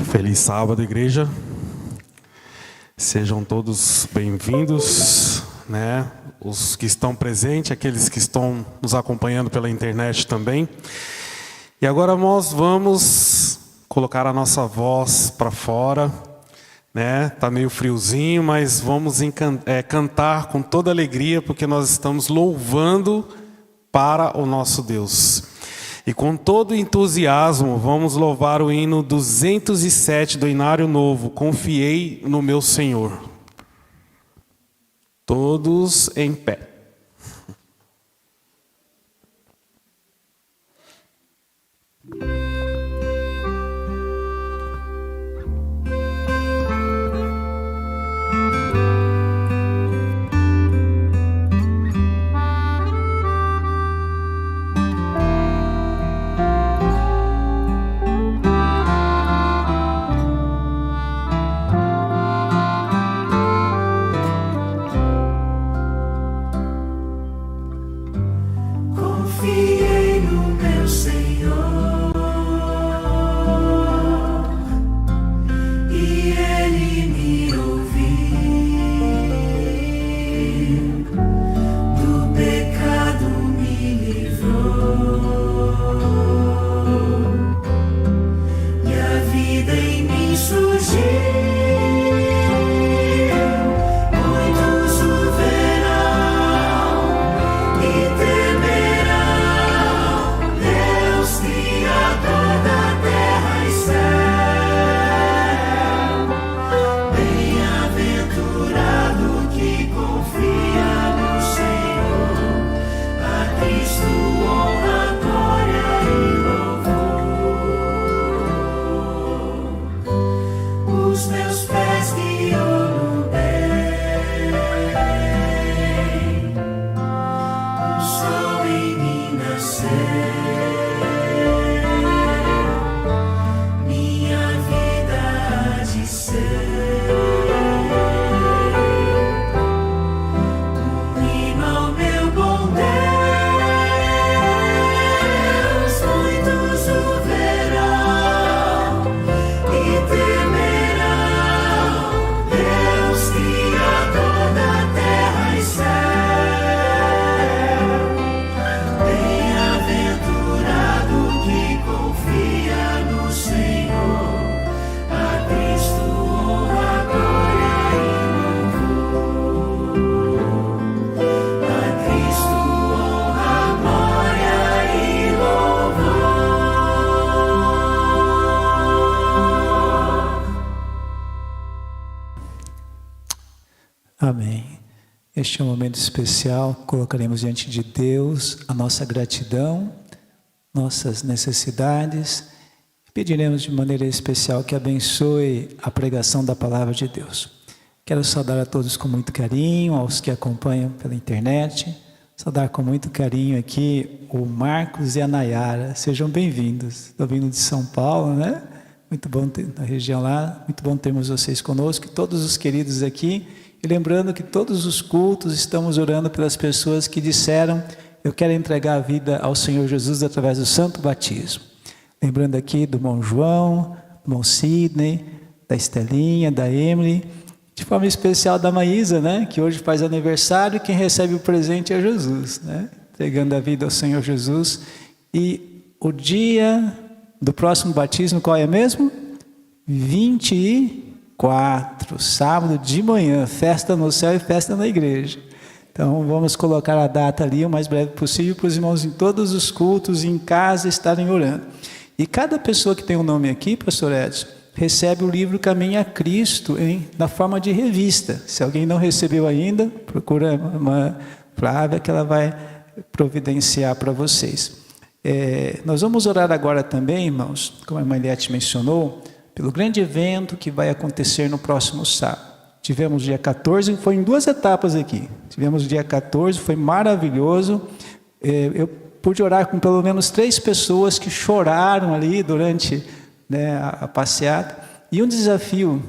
Feliz sábado, igreja. Sejam todos bem-vindos, né? Os que estão presentes, aqueles que estão nos acompanhando pela internet também. E agora nós vamos colocar a nossa voz para fora, né? Tá meio friozinho, mas vamos cantar com toda alegria, porque nós estamos louvando para o nosso Deus. E com todo entusiasmo, vamos louvar o hino 207 do Inário Novo, Confiei no meu Senhor. Todos em pé. Amém. Este é um momento especial, colocaremos diante de Deus a nossa gratidão, nossas necessidades, e pediremos de maneira especial que abençoe a pregação da palavra de Deus. Quero saudar a todos com muito carinho, aos que acompanham pela internet, saudar com muito carinho aqui o Marcos e a Nayara, sejam bem-vindos. Estou vindo de São Paulo, né? Muito bom ter na região lá, muito bom termos vocês conosco, e todos os queridos aqui. E lembrando que todos os cultos estamos orando pelas pessoas que disseram: eu quero entregar a vida ao Senhor Jesus através do santo batismo. Lembrando aqui do irmão João, do irmão Sidney, da Estelinha, da Emily, de forma especial da Maísa, né? Que hoje faz aniversário, e quem recebe o presente é Jesus, né? Entregando a vida ao Senhor Jesus. E o dia do próximo batismo, qual é mesmo? 24, sábado de manhã, festa no céu e festa na igreja. Então vamos colocar a data ali o mais breve possível para os irmãos em todos os cultos e em casa estarem orando. E cada pessoa que tem um nome aqui, pastor Edson, recebe o livro Caminho a Cristo na forma de revista. Se alguém não recebeu ainda, procura uma Flávia que ela vai providenciar para vocês. Nós vamos orar agora também, irmãos, como a irmã Eliette mencionou, pelo grande evento que vai acontecer no próximo sábado. Tivemos dia 14, foi em duas etapas aqui. Tivemos dia 14, foi maravilhoso. Eu pude orar com pelo menos 3 pessoas que choraram ali durante, né, a passeata. E um desafio,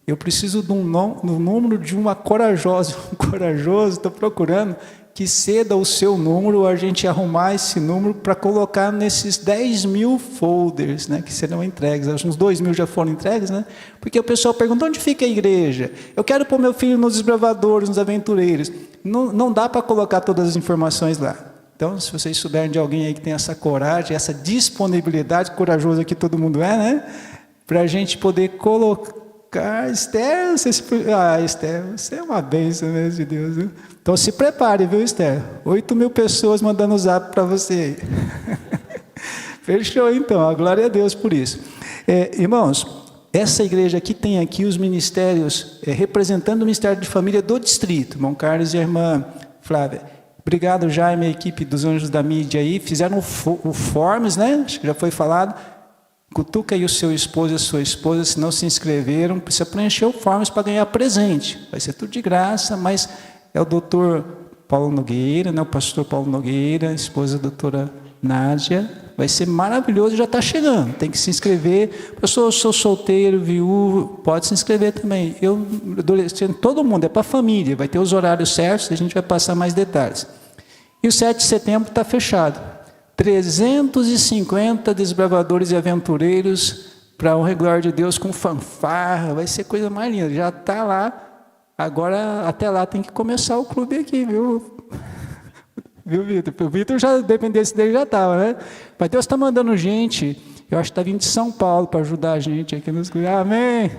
eu preciso de um número de uma corajosa, um corajoso, estou procurando, que ceda o seu número, a gente arrumar esse número para colocar nesses 10.000 folders, né, que serão entregues. Acho que uns 2.000 já foram entregues, né? Porque o pessoal pergunta, onde fica a igreja? Eu quero pôr meu filho nos desbravadores, nos aventureiros. Não dá para colocar todas as informações lá. Então, se vocês souberem de alguém aí que tem essa coragem, essa disponibilidade, corajoso que todo mundo é, né? Para a gente poder colocar. Esther, Esther, você é uma bênção mesmo de Deus, viu? Então se prepare, viu, Esther? 8.000 pessoas mandando o zap para você. Fechou então, a glória a Deus por isso. Irmãos, essa igreja aqui tem aqui os ministérios, representando o Ministério de Família do Distrito, irmão Carlos e a irmã Flávia. Obrigado, Jaime, a equipe dos Anjos da Mídia aí, fizeram o Forms, né? Acho que já foi falado. Cutuca aí o seu esposo e a sua esposa, se não se inscreveram, precisa preencher o Forms para ganhar presente. Vai ser tudo de graça, mas é o doutor Paulo Nogueira, né? O pastor Paulo Nogueira, a esposa da doutora Nádia. Vai ser maravilhoso, já está chegando. Tem que se inscrever. Eu sou solteiro, viúvo, pode se inscrever também. Eu, adolescente, todo mundo, é para a família. Vai ter os horários certos, a gente vai passar mais detalhes. E o 7 de setembro está fechado. 350 desbravadores e aventureiros para honra e glória de Deus com fanfarra, vai ser coisa mais linda, já está lá, agora até lá tem que começar o clube aqui, viu? Viu, Vitor? O Vitor já, dependesse dele, já estava, né? Mas Deus está mandando gente, eu acho que está vindo de São Paulo para ajudar a gente aqui nos clubes, amém?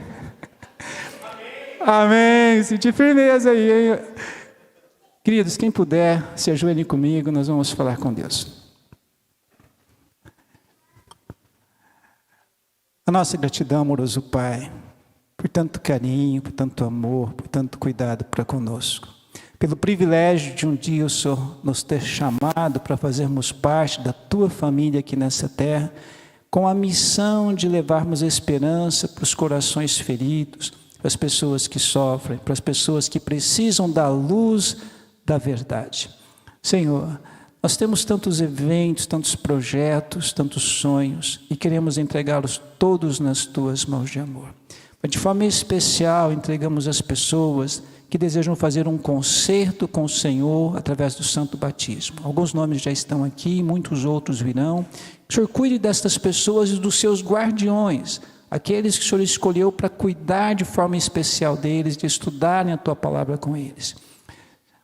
Amém, senti firmeza aí, hein? Queridos, quem puder, se ajoelhem comigo, nós vamos falar com Deus. A nossa gratidão, amoroso Pai, por tanto carinho, por tanto amor, por tanto cuidado para conosco. Pelo privilégio de um dia o Senhor nos ter chamado para fazermos parte da Tua família aqui nessa terra, com a missão de levarmos esperança para os corações feridos, para as pessoas que sofrem, para as pessoas que precisam da luz da verdade. Senhor, nós temos tantos eventos, tantos projetos, tantos sonhos e queremos entregá-los todos nas Tuas mãos de amor. Mas de forma especial entregamos as pessoas que desejam fazer um concerto com o Senhor através do santo batismo. Alguns nomes já estão aqui, muitos outros virão. Que o Senhor cuide destas pessoas e dos seus guardiões, aqueles que o Senhor escolheu para cuidar de forma especial deles, de estudarem a Tua palavra com eles.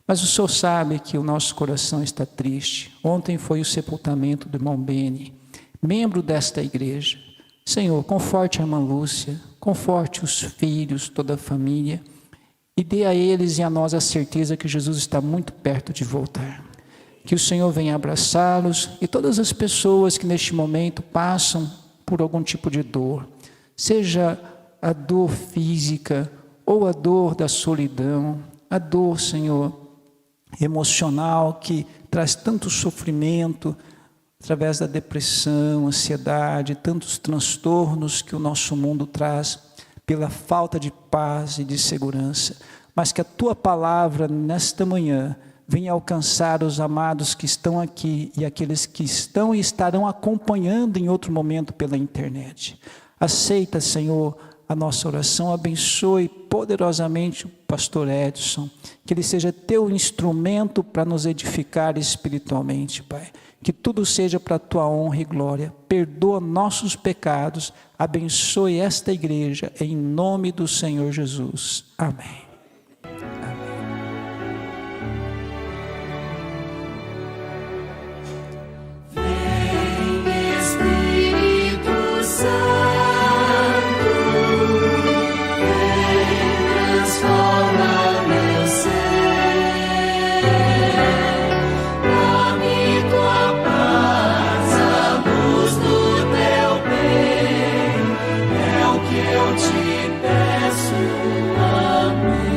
Mas o Senhor sabe que o nosso coração está triste. Ontem foi o sepultamento do irmão Beni, membro desta igreja. Senhor, conforte a irmã Lúcia, conforte os filhos, toda a família, e dê a eles e a nós a certeza que Jesus está muito perto de voltar. Que o Senhor venha abraçá-los e todas as pessoas que neste momento passam por algum tipo de dor, seja a dor física ou a dor da solidão, a dor, Senhor, emocional que traz tanto sofrimento através da depressão, ansiedade, tantos transtornos que o nosso mundo traz pela falta de paz e de segurança, mas que a Tua palavra nesta manhã venha alcançar os amados que estão aqui e aqueles que estão e estarão acompanhando em outro momento pela internet. Aceita, Senhor, a nossa oração, abençoe poderosamente o pastor Edson, que ele seja Teu instrumento para nos edificar espiritualmente, Pai. Que tudo seja para a Tua honra e glória. Perdoa nossos pecados, abençoe esta igreja, em nome do Senhor Jesus. Amém. Eu te peço, amém.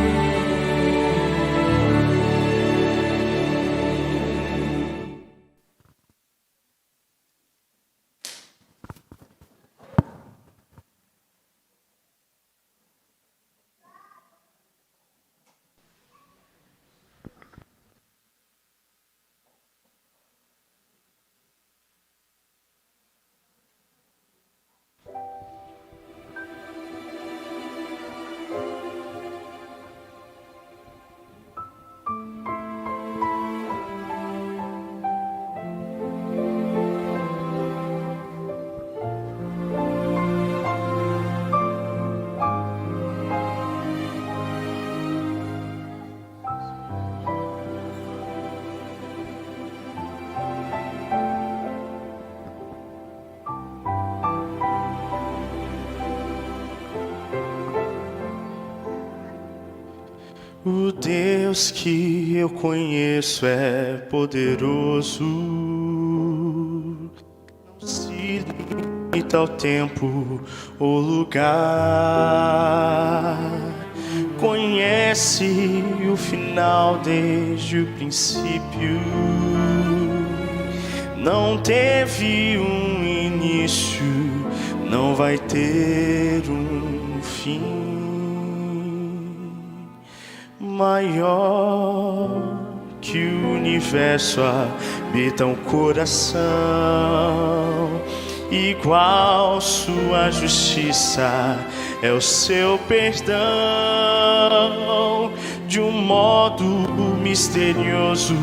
O Deus que eu conheço é poderoso, não se limita ao tempo ou lugar. Conhece o final desde o princípio, não teve um início, não vai ter um fim. Maior que o universo habita um coração, igual sua justiça é o seu perdão. De um modo misterioso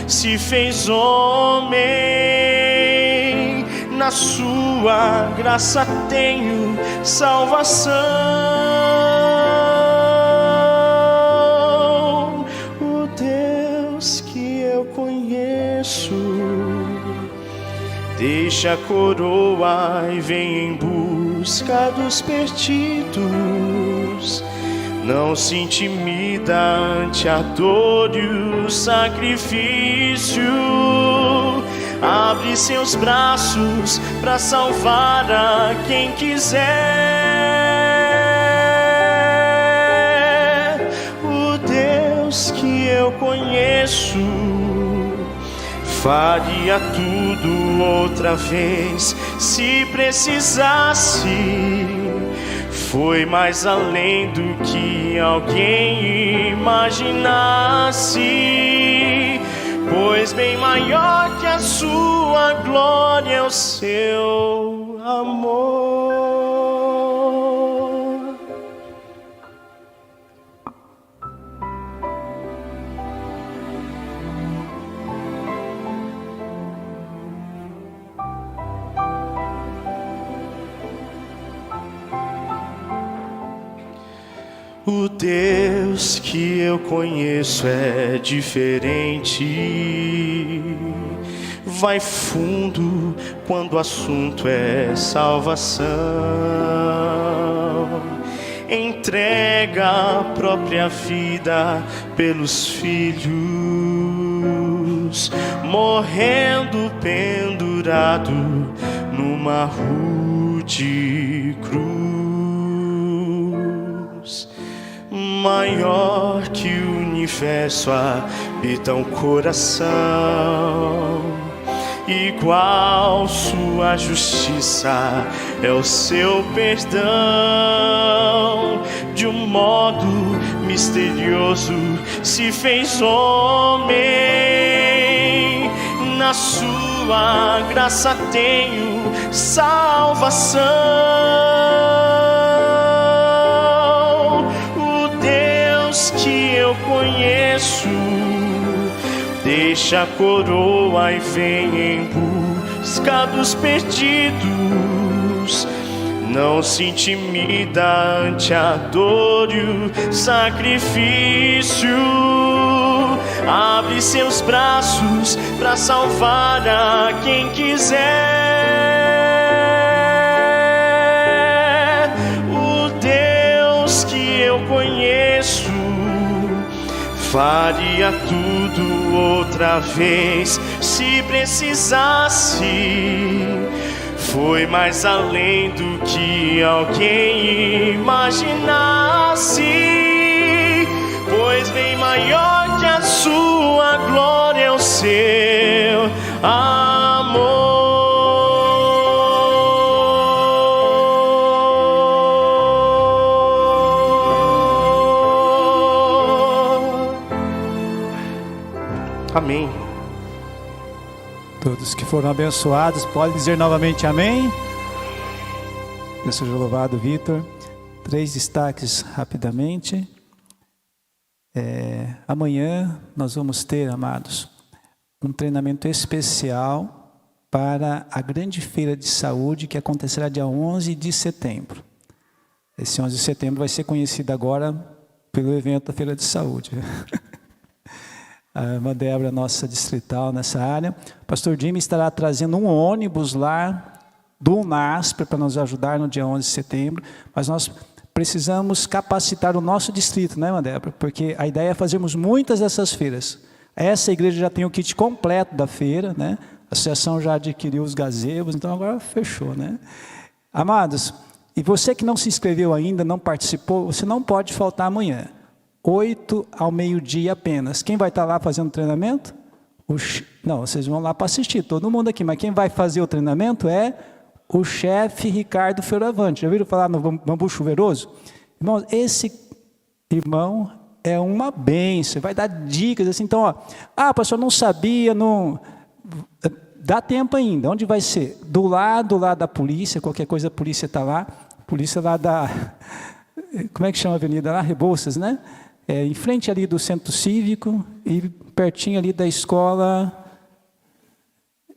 se fez homem, na sua graça tenho salvação. Deixa a coroa e vem em busca dos perdidos. Não se intimida ante a dor e o sacrifício. Abre seus braços para salvar a quem quiser. O Deus que eu conheço faria tudo outra vez se precisasse. Foi mais além do que alguém imaginasse, pois bem maior que a sua glória é o seu amor. O Deus que eu conheço é diferente, vai fundo quando o assunto é salvação. Entrega a própria vida pelos filhos, morrendo pendurado numa rude cruz. Maior que o universo habita um coração, igual sua justiça é o seu perdão. De um modo misterioso se fez homem, na sua graça tenho salvação. Que eu conheço deixa a coroa e vem em busca dos perdidos. Não se intimida ante a dor e o sacrifício. Abre seus braços para salvar a quem quiser. O Deus que eu conheço faria tudo outra vez se precisasse. Foi mais além do que alguém imaginasse, pois bem maior que a sua glória é o seu amor. Amém. Todos que foram abençoados podem dizer novamente amém. Deus seja louvado, Vitor. 3 destaques rapidamente. Amanhã nós vamos ter, amados, um treinamento especial para a grande feira de saúde que acontecerá dia 11 de setembro. Esse 11 de setembro vai ser conhecido agora pelo evento da feira de saúde. A irmã Débora, nossa distrital nessa área. O pastor Jimmy estará trazendo um ônibus lá do UNASP para nos ajudar no dia 11 de setembro. Mas nós precisamos capacitar o nosso distrito, né, irmã Débora? Porque a ideia é fazermos muitas dessas feiras. Essa igreja já tem o kit completo da feira, né? A associação já adquiriu os gazebos, então agora fechou, né? Amados, e você que não se inscreveu ainda, não participou, você não pode faltar amanhã. 8 ao meio-dia apenas. Quem vai estar lá fazendo treinamento? Não, vocês vão lá para assistir, todo mundo aqui, mas quem vai fazer o treinamento é o chefe Ricardo Fioravante. Já viram falar no bambu chuveiroso? Irmãos, esse irmão é uma bênção, vai dar dicas assim. Então, ó, pastor, não sabia, não... Dá tempo ainda. Onde vai ser? Do lado da polícia, qualquer coisa a polícia está lá. Polícia lá da... Como é que chama a avenida lá? Rebouças, né? Em frente ali do centro cívico e pertinho ali da escola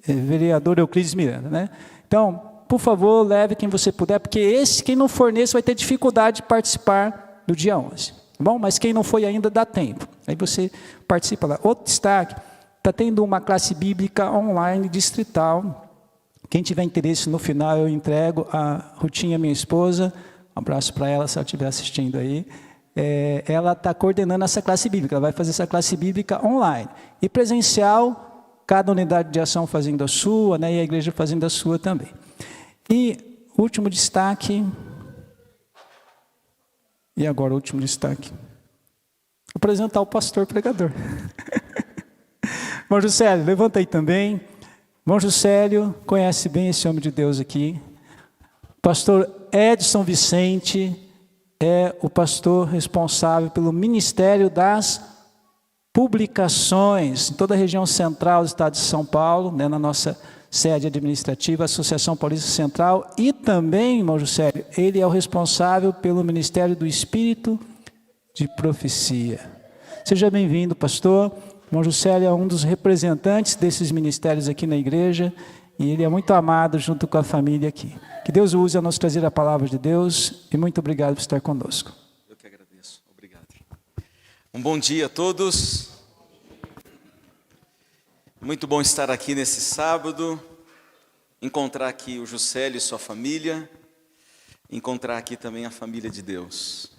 vereador Euclides Miranda, né? Então, por favor, leve quem você puder, porque quem não for nesse vai ter dificuldade de participar do dia 11. Tá bom? Mas quem não foi ainda dá tempo. Aí você participa lá. Outro destaque, está tendo uma classe bíblica online distrital. Quem tiver interesse, no final eu entrego a Rutinha, minha esposa. Um abraço para ela, se ela estiver assistindo aí. Ela está coordenando essa classe bíblica, ela vai fazer essa classe bíblica online. E presencial, cada unidade de ação fazendo a sua, né, e a igreja fazendo a sua também. E último destaque. E agora o último destaque. Apresentar o pastor pregador. Irmão Juscelio, levanta aí também. Irmão Juscelio conhece bem esse homem de Deus aqui. Pastor Edson Vicente é o pastor responsável pelo Ministério das Publicações em toda a região central do estado de São Paulo, né, na nossa sede administrativa, Associação Paulista Central, e também, irmão Juscelio, ele é o responsável pelo Ministério do Espírito de Profecia. Seja bem-vindo, pastor. Irmão Juscelio é um dos representantes desses ministérios aqui na igreja, e ele é muito amado junto com a família aqui. Que Deus o use a nos trazer a palavra de Deus, e muito obrigado por estar conosco. Eu que agradeço. Obrigado. Um bom dia a todos. Muito bom estar aqui nesse sábado, encontrar aqui o Juscelio e sua família, encontrar aqui também a família de Deus.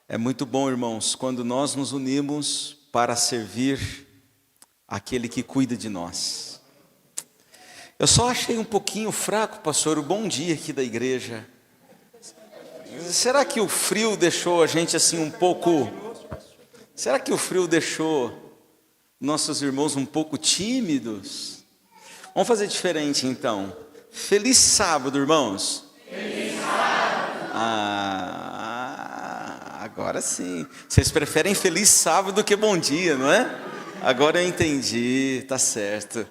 É muito bom, irmãos, quando nós nos unimos para servir aquele que cuida de nós. Eu só achei um pouquinho fraco, pastor, o bom dia aqui da igreja. Será que o frio deixou a gente assim um pouco... Será que o frio deixou nossos irmãos um pouco tímidos? Vamos fazer diferente então. Feliz sábado, irmãos. Feliz sábado. Agora sim. Vocês preferem feliz sábado do que bom dia, não é? Agora eu entendi, tá certo.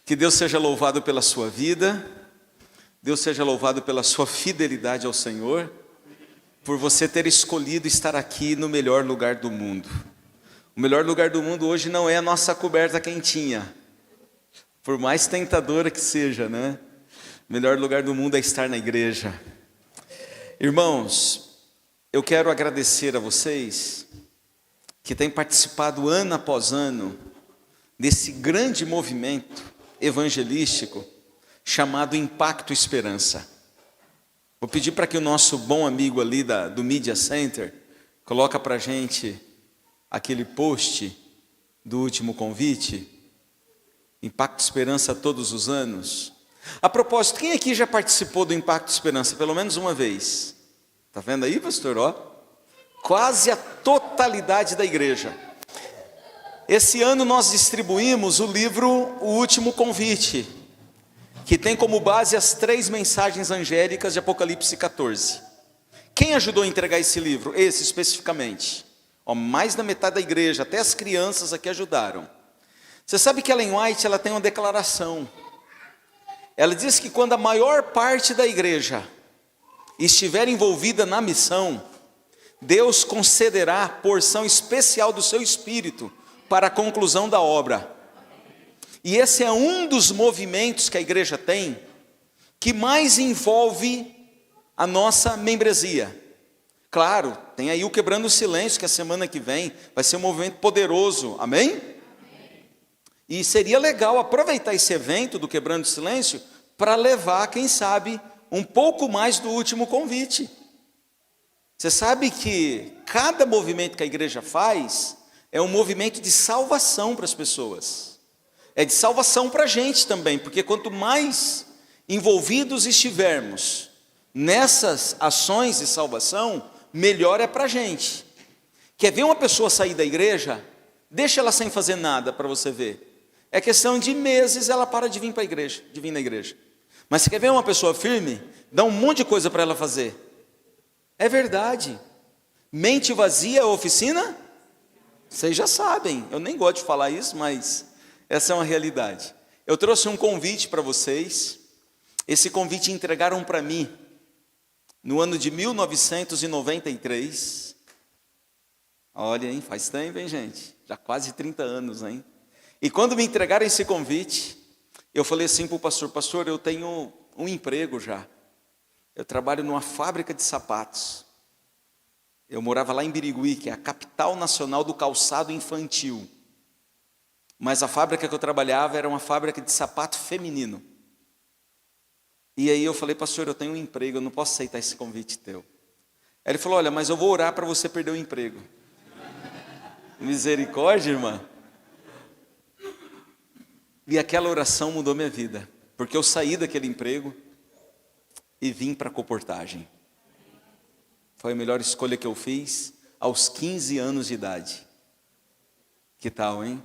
Que Deus seja louvado pela sua vida, Deus seja louvado pela sua fidelidade ao Senhor, por você ter escolhido estar aqui no melhor lugar do mundo. O melhor lugar do mundo hoje não é a nossa coberta quentinha, por mais tentadora que seja, né? O melhor lugar do mundo é estar na igreja. Irmãos, eu quero agradecer a vocês que têm participado ano após ano desse grande movimento evangelístico chamado Impacto Esperança. Vou pedir para que o nosso bom amigo ali do Media Center coloque para a gente aquele post do último convite. Impacto Esperança todos os anos. A propósito, quem aqui já participou do Impacto Esperança pelo menos uma vez? Está vendo aí, pastor? Ó, quase a totalidade da igreja. Esse ano nós distribuímos o livro O Último Convite, que tem como base as 3 mensagens angélicas de Apocalipse 14. Quem ajudou a entregar esse livro? Esse especificamente. Mais da metade da igreja, até as crianças aqui ajudaram. Você sabe que Ellen White ela tem uma declaração. Ela diz que quando a maior parte da igreja estiver envolvida na missão, Deus concederá porção especial do seu espírito para a conclusão da obra. E esse é um dos movimentos que a igreja tem, que mais envolve a nossa membresia. Claro, tem aí o Quebrando o Silêncio, que a semana que vem vai ser um movimento poderoso, amém? E seria legal aproveitar esse evento do Quebrando o Silêncio para levar, quem sabe, um pouco mais do último convite. Você sabe que cada movimento que a igreja faz é um movimento de salvação para as pessoas. É de salvação para a gente também, porque quanto mais envolvidos estivermos nessas ações de salvação, melhor é para a gente. Quer ver uma pessoa sair da igreja? Deixa ela sem fazer nada para você ver. É questão de meses ela para de vir para a igreja, de vir na igreja. Mas você quer ver uma pessoa firme? Dá um monte de coisa para ela fazer. É verdade. Mente vazia é oficina? Vocês já sabem. Eu nem gosto de falar isso, mas essa é uma realidade. Eu trouxe um convite para vocês. Esse convite entregaram para mim no ano de 1993. Olha, hein? Faz tempo, hein, gente? Já quase 30 anos, hein? E quando me entregaram esse convite, eu falei assim para o pastor: pastor, eu tenho um emprego já. Eu trabalho numa fábrica de sapatos. Eu morava lá em Birigui, que é a capital nacional do calçado infantil. Mas a fábrica que eu trabalhava era uma fábrica de sapato feminino. E aí eu falei: pastor, eu tenho um emprego, eu não posso aceitar esse convite teu. Aí ele falou: olha, mas eu vou orar para você perder o emprego. Misericórdia, irmã. E aquela oração mudou minha vida, porque eu saí daquele emprego e vim para a comportagem. Foi a melhor escolha que eu fiz aos 15 anos de idade. Que tal, hein?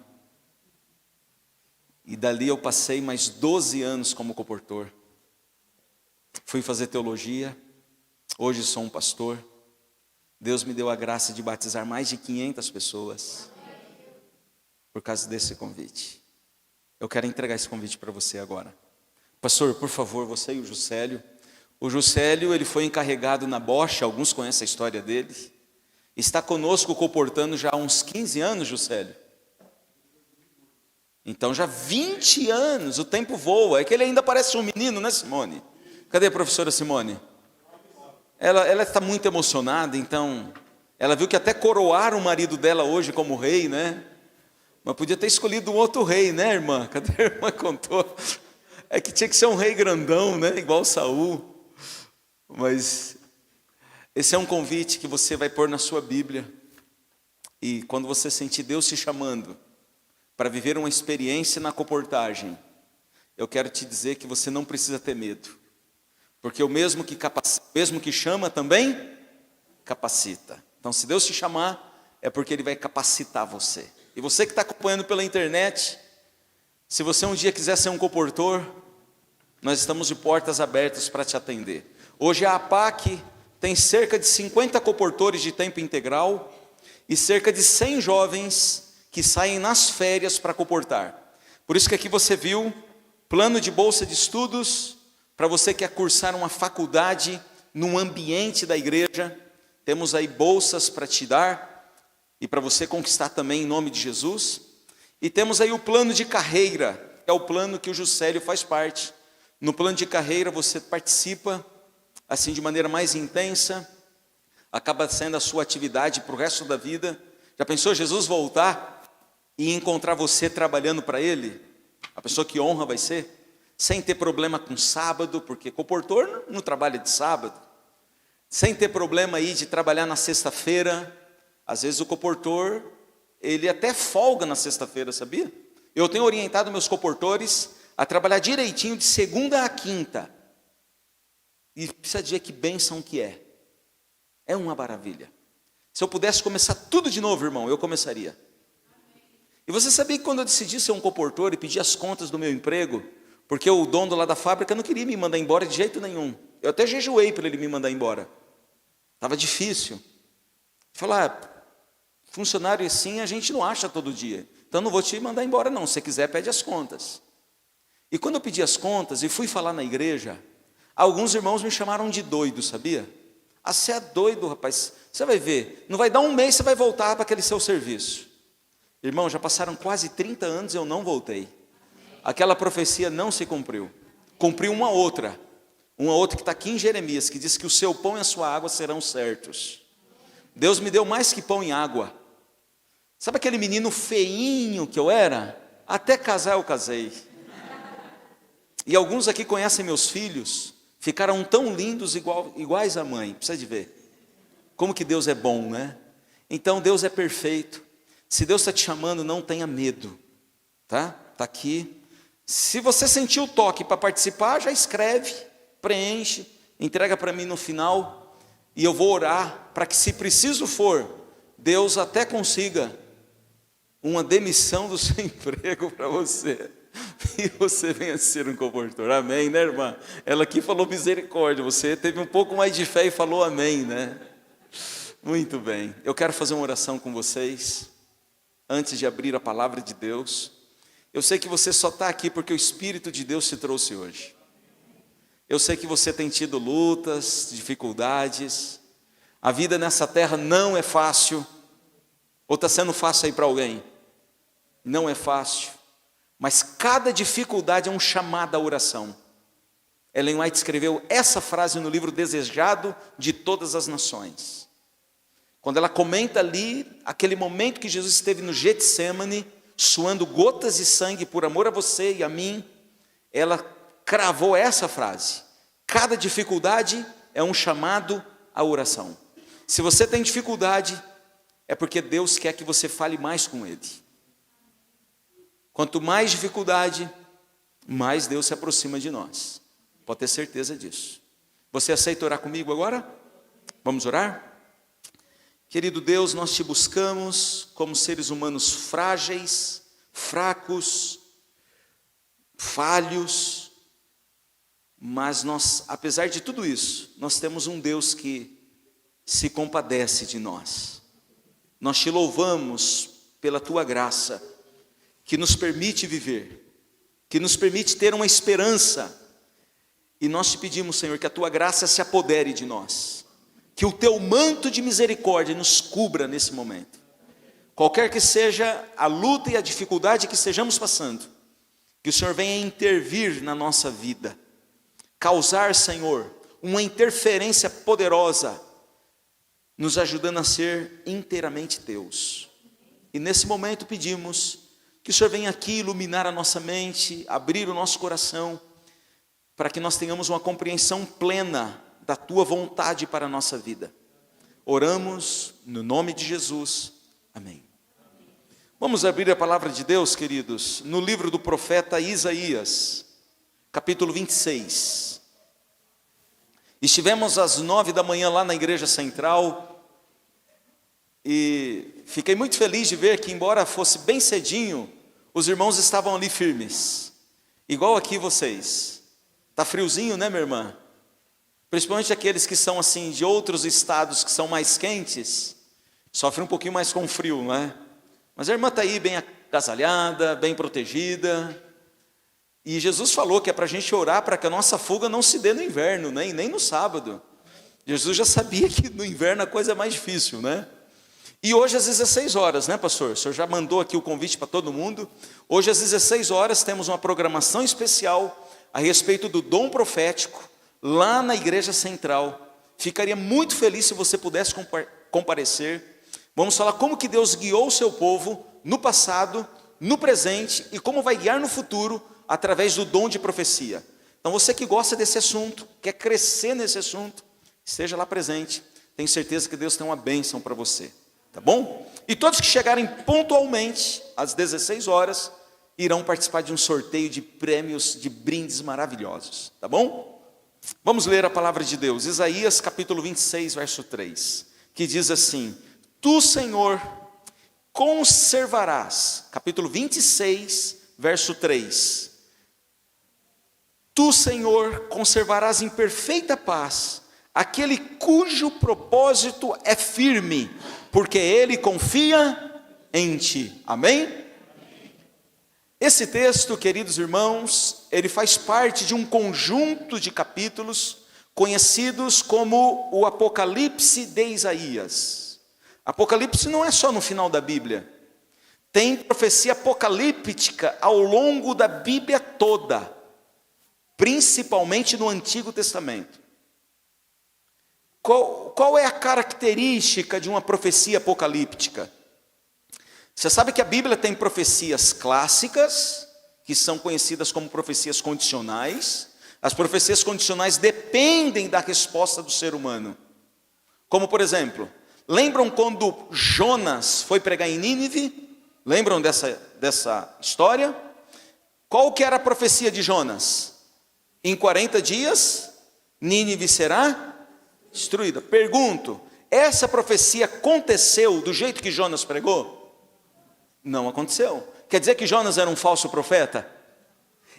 E dali eu passei mais 12 anos como comportor. Fui fazer teologia, hoje sou um pastor. Deus me deu a graça de batizar mais de 500 pessoas por causa desse convite. Eu quero entregar esse convite para você agora. Pastor, por favor, você e o Juscelio. O Juscelio, ele foi encarregado na Bosch, alguns conhecem a história dele. Está conosco comportando já há uns 15 anos, Juscelio. Então já 20 anos, o tempo voa. É que ele ainda parece um menino, né, Simone? Cadê a professora Simone? Ela está muito emocionada, então ela viu que até coroaram o marido dela hoje como rei, né? Mas podia ter escolhido um outro rei, né, irmã? Cadê a irmã? Contou. É que tinha que ser um rei grandão, né? Igual Saul. Mas esse é um convite que você vai pôr na sua Bíblia. E quando você sentir Deus te chamando para viver uma experiência na comportagem, eu quero te dizer que você não precisa ter medo. Porque o mesmo que chama também capacita. Então, se Deus te chamar, é porque Ele vai capacitar você. E você que está acompanhando pela internet, se você um dia quiser ser um comportor, nós estamos de portas abertas para te atender. Hoje a APAC tem cerca de 50 comportores de tempo integral e cerca de 100 jovens que saem nas férias para comportar. Por isso que aqui você viu plano de bolsa de estudos para você que quer cursar uma faculdade num ambiente da igreja. Temos aí bolsas para te dar e para você conquistar também em nome de Jesus. E temos aí o plano de carreira, que é o plano que o Juscelio faz parte. No plano de carreira você participa assim de maneira mais intensa, acaba sendo a sua atividade para o resto da vida. Já pensou Jesus voltar e encontrar você trabalhando para Ele? A pessoa que honra vai ser, sem ter problema com sábado, porque comportor não trabalha de sábado, sem ter problema aí de trabalhar na sexta-feira. Às vezes o comportor, ele até folga na sexta-feira, sabia? Eu tenho orientado meus comportores a trabalhar direitinho de segunda a quinta. E precisa dizer que bênção que é. É uma maravilha. Se eu pudesse começar tudo de novo, irmão, eu começaria. E você sabia que quando eu decidi ser um comportor e pedir as contas do meu emprego, porque o dono lá da fábrica não queria me mandar embora de jeito nenhum. Eu até jejuei para ele me mandar embora. Estava difícil. Falar, funcionário assim a gente não acha todo dia. Então não vou te mandar embora não. Se você quiser, pede as contas. E quando eu pedi as contas e fui falar na igreja, alguns irmãos me chamaram de doido, sabia? Ah, você é doido, rapaz. Você vai ver, não vai dar um mês, você vai voltar para aquele seu serviço. Irmão, já passaram quase 30 anos e eu não voltei. Aquela profecia não se cumpriu. Cumpriu uma outra que está aqui em Jeremias, que diz que o seu pão e a sua água serão certos. Deus me deu mais que pão e água. Sabe aquele menino feinho que eu era? Até casar eu casei. E alguns aqui conhecem meus filhos, ficaram tão lindos iguais à mãe, precisa de ver. Como que Deus é bom, né? Então Deus é perfeito. Se Deus está te chamando, não tenha medo, tá? Está aqui. Se você sentiu o toque para participar, já escreve, preenche, entrega para mim no final, e eu vou orar para que, se preciso for, Deus até consiga uma demissão do seu emprego para você, e você venha ser um comportor. Amém, né, irmã? Ela aqui falou misericórdia, você teve um pouco mais de fé e falou amém, né? Muito bem, eu quero fazer uma oração com vocês, antes de abrir a palavra de Deus. Eu sei que você só está aqui porque o Espírito de Deus te trouxe hoje. Eu sei que você tem tido lutas, dificuldades, a vida nessa terra não é fácil, ou está sendo fácil aí para alguém? Não é fácil, mas cada dificuldade é um chamado à oração. Ellen White escreveu essa frase no livro Desejado de Todas as Nações. Quando ela comenta ali, aquele momento que Jesus esteve no Getsemane, suando gotas de sangue por amor a você e a mim, ela cravou essa frase: cada dificuldade é um chamado à oração. Se você tem dificuldade, é porque Deus quer que você fale mais com Ele. Quanto mais dificuldade, mais Deus se aproxima de nós. Pode ter certeza disso. Você aceita orar comigo agora? Vamos orar? Querido Deus, nós te buscamos como seres humanos frágeis, fracos, falhos, mas nós, apesar de tudo isso, nós temos um Deus que se compadece de nós. Nós te louvamos pela tua graça, que nos permite viver, que nos permite ter uma esperança, e nós te pedimos, Senhor, que a tua graça se apodere de nós, que o teu manto de misericórdia nos cubra nesse momento. Qualquer que seja a luta e a dificuldade que estejamos passando, que o Senhor venha intervir na nossa vida, causar, Senhor, uma interferência poderosa, nos ajudando a ser inteiramente teus. E nesse momento pedimos que o Senhor venha aqui iluminar a nossa mente, abrir o nosso coração, para que nós tenhamos uma compreensão plena da tua vontade para a nossa vida. Oramos no nome de Jesus. Amém. Vamos abrir a palavra de Deus, queridos, no livro do profeta Isaías, capítulo 26. Estivemos às 9 da manhã lá na igreja central, e fiquei muito feliz de ver que, embora fosse bem cedinho, os irmãos estavam ali firmes, igual aqui vocês. Está friozinho, né, minha irmã? Principalmente aqueles que são assim de outros estados que são mais quentes, sofrem um pouquinho mais com frio, né? Mas a irmã está aí bem agasalhada, bem protegida. E Jesus falou que é para a gente orar para que a nossa fuga não se dê no inverno, né? E nem no sábado. Jesus já sabia que no inverno a coisa é mais difícil, né? E hoje às 16 horas, né, pastor? O senhor já mandou aqui o convite para todo mundo. Hoje às 16 horas temos uma programação especial a respeito do dom profético, lá na igreja central. Ficaria muito feliz se você pudesse comparecer. Vamos falar como que Deus guiou o seu povo no passado, no presente, e como vai guiar no futuro através do dom de profecia. Então você que gosta desse assunto, quer crescer nesse assunto, esteja lá presente. Tenho certeza que Deus tem uma bênção para você, tá bom? E todos que chegarem pontualmente às 16 horas irão participar de um sorteio de prêmios, de brindes maravilhosos, tá bom? Vamos ler a palavra de Deus, Isaías capítulo 26, verso 3, que diz assim: Tu, Senhor, conservarás, capítulo 26, verso 3, Tu, Senhor, conservarás em perfeita paz aquele cujo propósito é firme, porque ele confia em Ti. Amém? Esse texto, queridos irmãos, ele faz parte de um conjunto de capítulos conhecidos como o Apocalipse de Isaías. Apocalipse não é só no final da Bíblia. Tem profecia apocalíptica ao longo da Bíblia toda, principalmente no Antigo Testamento. Qual é a característica de uma profecia apocalíptica? Você sabe que a Bíblia tem profecias clássicas, que são conhecidas como profecias condicionais. As profecias condicionais dependem da resposta do ser humano. Como por exemplo, lembram quando Jonas foi pregar em Nínive? Lembram dessa história? Qual que era a profecia de Jonas? Em 40 dias, Nínive será destruída. Pergunto, essa profecia aconteceu do jeito que Jonas pregou? Não aconteceu. Quer dizer que Jonas era um falso profeta?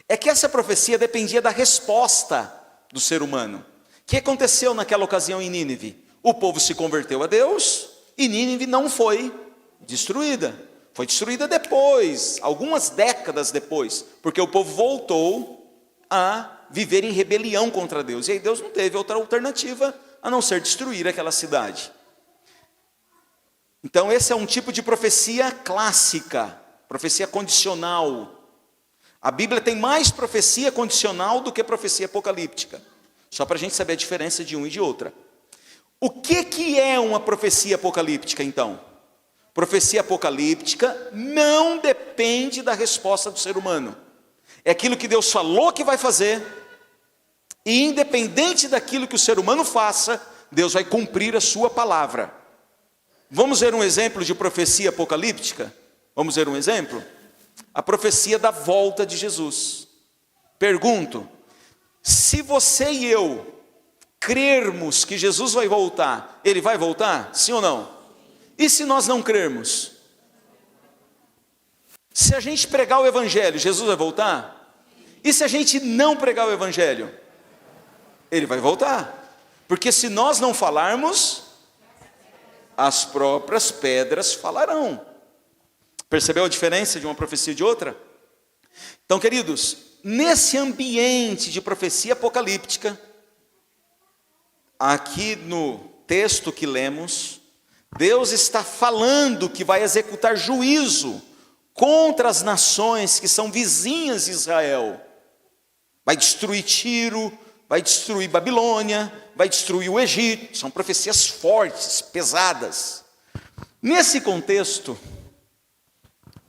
É que essa profecia dependia da resposta do ser humano. O que aconteceu naquela ocasião em Nínive? O povo se converteu a Deus e Nínive não foi destruída. Foi destruída depois, algumas décadas depois, porque o povo voltou a viver em rebelião contra Deus. E aí Deus não teve outra alternativa a não ser destruir aquela cidade. Então esse é um tipo de profecia clássica, profecia condicional. A Bíblia tem mais profecia condicional do que profecia apocalíptica. Só para a gente saber a diferença de uma e de outra. O que é uma profecia apocalíptica então? Profecia apocalíptica não depende da resposta do ser humano. É aquilo que Deus falou que vai fazer, e independente daquilo que o ser humano faça, Deus vai cumprir a sua palavra. Vamos ver um exemplo de profecia apocalíptica? Vamos ver um exemplo? A profecia da volta de Jesus. Pergunto, se você e eu crermos que Jesus vai voltar, ele vai voltar? Sim ou não? E se nós não crermos? Se a gente pregar o evangelho, Jesus vai voltar? E se a gente não pregar o evangelho? Ele vai voltar. Porque se nós não falarmos, as próprias pedras falarão. Percebeu a diferença de uma profecia e de outra? Então, queridos, nesse ambiente de profecia apocalíptica, aqui no texto que lemos, Deus está falando que vai executar juízo contra as nações que são vizinhas de Israel. Vai destruir Tiro, vai destruir Babilônia, vai destruir o Egito. São profecias fortes, pesadas. Nesse contexto,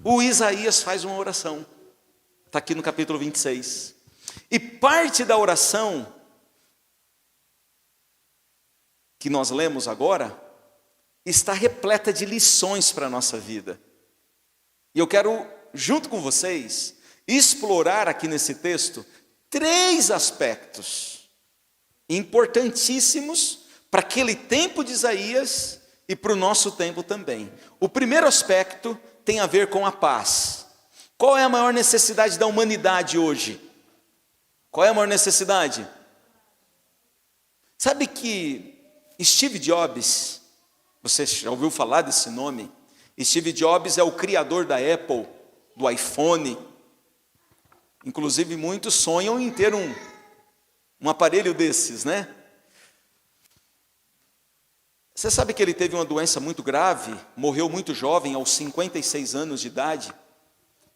o Isaías faz uma oração. Está aqui no capítulo 26. E parte da oração que nós lemos agora está repleta de lições para a nossa vida. E eu quero, junto com vocês, explorar aqui nesse texto 3 aspectos importantíssimos para aquele tempo de Isaías e para o nosso tempo também. O primeiro aspecto tem a ver com a paz. Qual é a maior necessidade da humanidade hoje? Qual é a maior necessidade? Sabe que Steve Jobs, você já ouviu falar desse nome? Steve Jobs é o criador da Apple, do iPhone. Inclusive muitos sonham em ter um aparelho desses, né? Você sabe que ele teve uma doença muito grave, morreu muito jovem, aos 56 anos de idade.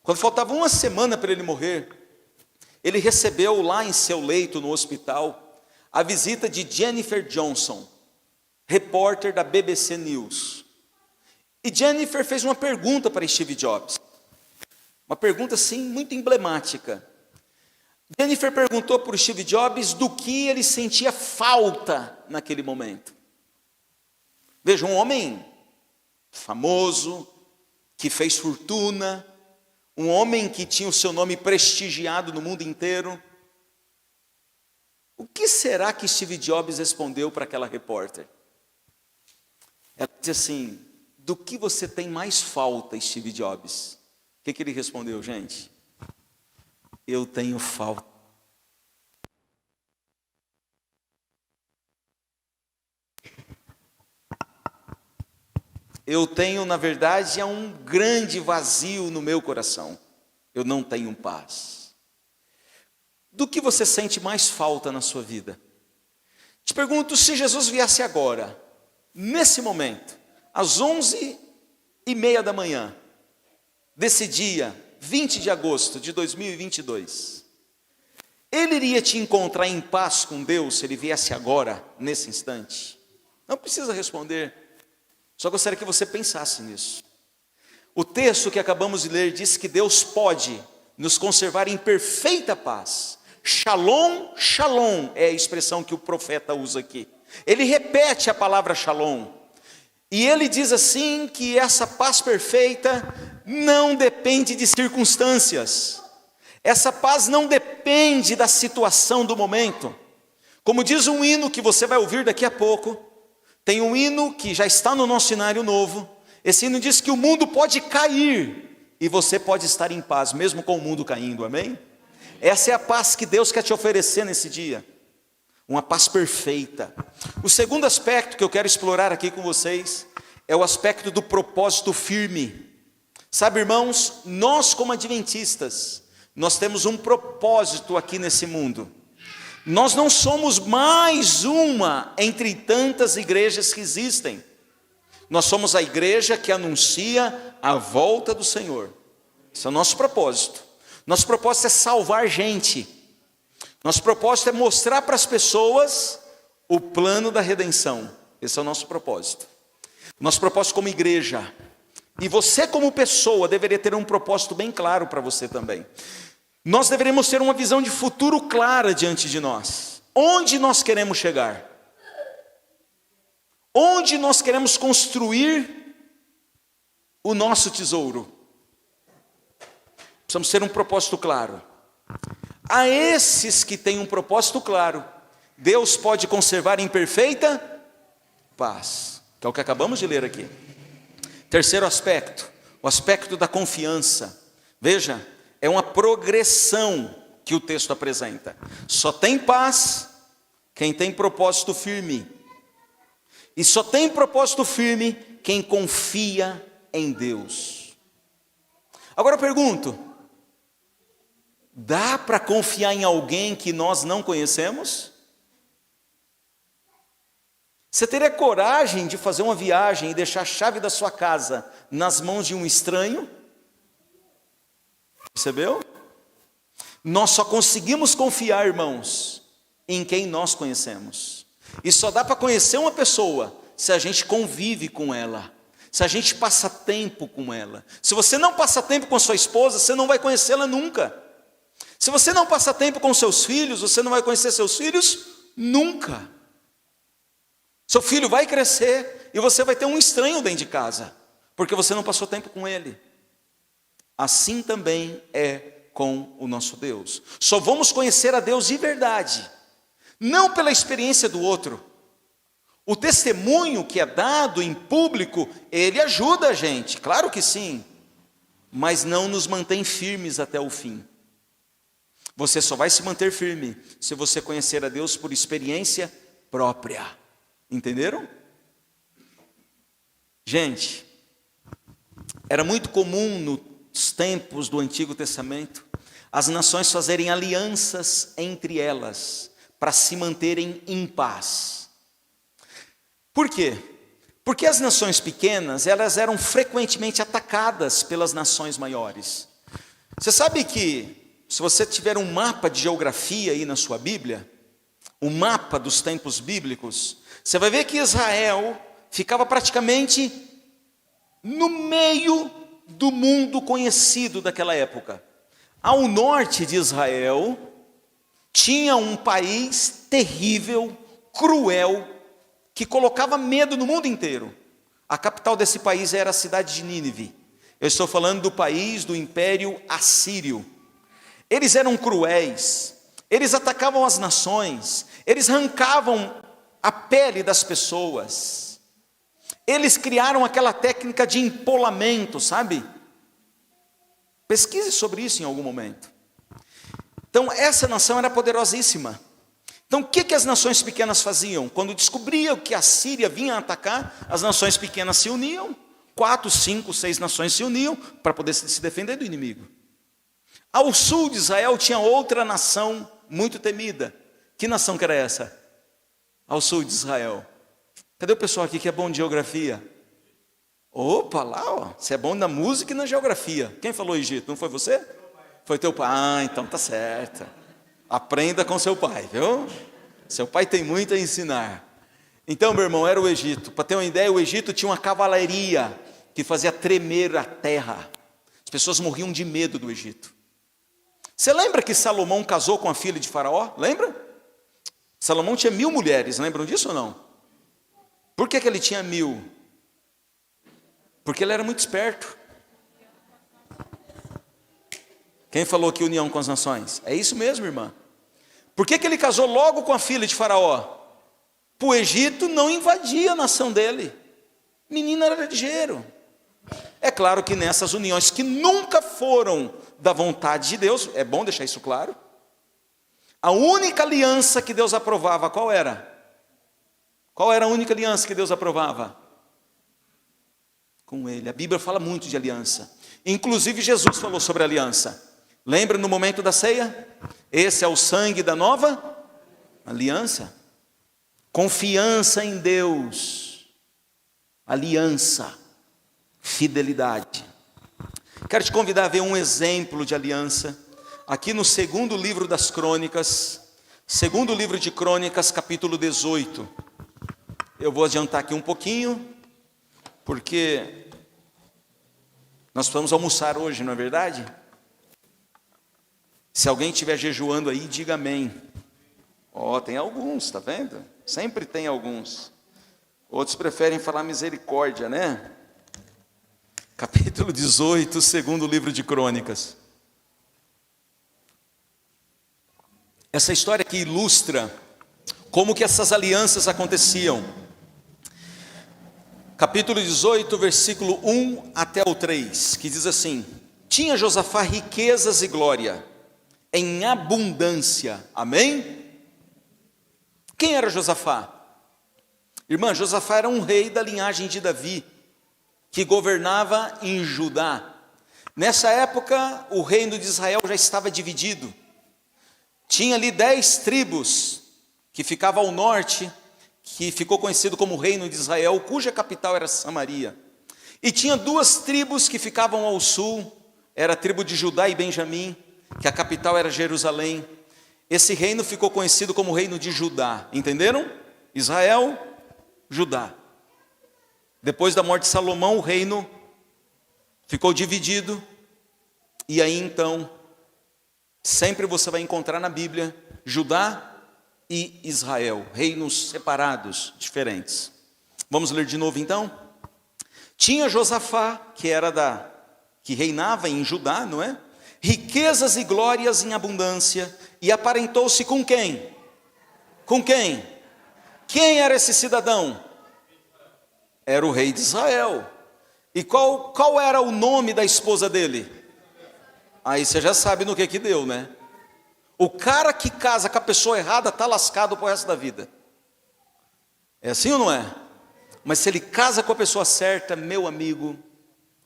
Quando faltava uma semana para ele morrer, ele recebeu lá em seu leito no hospital a visita de Jennifer Johnson, repórter da BBC News. E Jennifer fez uma pergunta para Steve Jobs. Uma pergunta assim muito emblemática. Jennifer perguntou para o Steve Jobs do que ele sentia falta naquele momento. Veja, um homem famoso, que fez fortuna, um homem que tinha o seu nome prestigiado no mundo inteiro. O que será que Steve Jobs respondeu para aquela repórter? Ela disse assim: do que você tem mais falta, Steve Jobs? O que ele respondeu, gente? Eu tenho falta. Eu tenho, na verdade, um grande vazio no meu coração. Eu não tenho paz. Do que você sente mais falta na sua vida? Te pergunto, se Jesus viesse agora, nesse momento, às 11h30 da manhã, desse dia 20 de agosto de 2022, ele iria te encontrar em paz com Deus se ele viesse agora, nesse instante? Não precisa responder, só gostaria que você pensasse nisso. O texto que acabamos de ler diz que Deus pode nos conservar em perfeita paz. Shalom, shalom é a expressão que o profeta usa aqui. Ele repete a palavra shalom. E ele diz assim que essa paz perfeita não depende de circunstâncias. Essa paz não depende da situação do momento. Como diz um hino que você vai ouvir daqui a pouco, tem um hino que já está no nosso cenário novo. Esse hino diz que o mundo pode cair e você pode estar em paz, mesmo com o mundo caindo, amém? Essa é a paz que Deus quer te oferecer nesse dia. Uma paz perfeita. O segundo aspecto que eu quero explorar aqui com vocês é o aspecto do propósito firme. Sabe, irmãos, nós como adventistas, nós temos um propósito aqui nesse mundo. Nós não somos mais uma entre tantas igrejas que existem. Nós somos a igreja que anuncia a volta do Senhor. Esse é o nosso propósito. Nosso propósito é salvar gente. Nosso propósito é mostrar para as pessoas o plano da redenção. Esse é o nosso propósito. Nosso propósito como igreja. E você como pessoa deveria ter um propósito bem claro para você também. Nós deveríamos ter uma visão de futuro clara diante de nós. Onde nós queremos chegar? Onde nós queremos construir o nosso tesouro? Precisamos ter um propósito claro. A esses que têm um propósito claro, Deus pode conservar em perfeita paz, que é o que acabamos de ler aqui. Terceiro aspecto, o aspecto da confiança. Veja, é uma progressão que o texto apresenta. Só tem paz quem tem propósito firme. E só tem propósito firme quem confia em Deus. Agora eu pergunto, dá para confiar em alguém que nós não conhecemos? Você teria coragem de fazer uma viagem e deixar a chave da sua casa nas mãos de um estranho? Percebeu? Nós só conseguimos confiar, irmãos, em quem nós conhecemos. E só dá para conhecer uma pessoa se a gente convive com ela, se a gente passa tempo com ela. Se você não passa tempo com sua esposa, você não vai conhecê-la nunca. Se você não passa tempo com seus filhos, você não vai conhecer seus filhos nunca. Seu filho vai crescer e você vai ter um estranho dentro de casa, porque você não passou tempo com ele. Assim também é com o nosso Deus. Só vamos conhecer a Deus de verdade, não pela experiência do outro. O testemunho que é dado em público, ele ajuda a gente, claro que sim, mas não nos mantém firmes até o fim. Você só vai se manter firme se você conhecer a Deus por experiência própria. Entenderam? Gente, era muito comum nos tempos do Antigo Testamento as nações fazerem alianças entre elas para se manterem em paz. Por quê? Porque as nações pequenas, elas eram frequentemente atacadas pelas nações maiores. Você sabe que, se você tiver um mapa de geografia aí na sua Bíblia, um mapa dos tempos bíblicos, você vai ver que Israel ficava praticamente no meio do mundo conhecido daquela época. Ao norte de Israel, tinha um país terrível, cruel, que colocava medo no mundo inteiro. A capital desse país era a cidade de Nínive. Eu estou falando do país do Império Assírio. Eles eram cruéis, eles atacavam as nações, eles arrancavam a pele das pessoas. Eles criaram aquela técnica de empolamento, sabe? Pesquise sobre isso em algum momento. Então, essa nação era poderosíssima. Então, o que as nações pequenas faziam? Quando descobriam que a Síria vinha atacar, as nações pequenas se uniam. 4, 5, 6 nações se uniam para poder se defender do inimigo. Ao sul de Israel tinha outra nação muito temida. Que nação que era essa? Ao sul de Israel. Cadê o pessoal aqui que é bom de geografia? Opa, lá, ó. Você é bom na música e na geografia. Quem falou Egito? Não foi você? Foi teu pai. Ah, então tá certo. Aprenda com seu pai, viu? Seu pai tem muito a ensinar. Então, meu irmão, era o Egito. Para ter uma ideia, o Egito tinha uma cavalaria que fazia tremer a terra. As pessoas morriam de medo do Egito. Você lembra que Salomão casou com a filha de Faraó? Lembra? Salomão tinha 1000 mulheres, lembram disso ou não? Por que ele tinha 1000? Porque ele era muito esperto. Quem falou que união com as nações? É isso mesmo, irmã. Por que ele casou logo com a filha de Faraó? Para o Egito não invadia a nação dele. Menina era ligeiro. É claro que nessas uniões que nunca foram da vontade de Deus, é bom deixar isso claro. A única aliança que Deus aprovava, qual era? Qual era a única aliança que Deus aprovava? Com ele. A Bíblia fala muito de aliança. Inclusive Jesus falou sobre aliança. Lembra no momento da ceia? Esse é o sangue da nova aliança. Confiança em Deus. Aliança. Fidelidade. Quero te convidar a ver um exemplo de aliança. Aqui no segundo livro das Crônicas. Segundo livro de Crônicas, capítulo 18. Eu vou adiantar aqui um pouquinho, porque nós vamos almoçar hoje, não é verdade? Se alguém estiver jejuando aí, diga amém. Ó, tem alguns, tá vendo? Sempre tem alguns. Outros preferem falar misericórdia, né? Capítulo 18, segundo livro de Crônicas. Essa história que ilustra como que essas alianças aconteciam. Capítulo 18, versículo 1 até o 3, que diz assim: tinha Josafá riquezas e glória, em abundância. Amém? Quem era Josafá? Irmã, Josafá era um rei da linhagem de Davi, que governava em Judá. Nessa época, o reino de Israel já estava dividido. Tinha ali 10 tribos, que ficavam ao norte, que ficou conhecido como reino de Israel, cuja capital era Samaria. E tinha 2 tribos que ficavam ao sul, era a tribo de Judá e Benjamim, que a capital era Jerusalém. Esse reino ficou conhecido como reino de Judá, entenderam? Israel, Judá. Depois da morte de Salomão, o reino ficou dividido, e aí então, sempre você vai encontrar na Bíblia, Judá e Israel, reinos separados, diferentes. Vamos ler de novo então? Tinha Josafá, que reinava em Judá, não é? Riquezas e glórias em abundância, e aparentou-se com quem? Com quem? Quem era esse cidadão? Era o rei de Israel. E qual era o nome da esposa dele? Aí você já sabe no que deu, né? O cara que casa com a pessoa errada está lascado pro resto da vida. É assim ou não é? Mas se ele casa com a pessoa certa, meu amigo,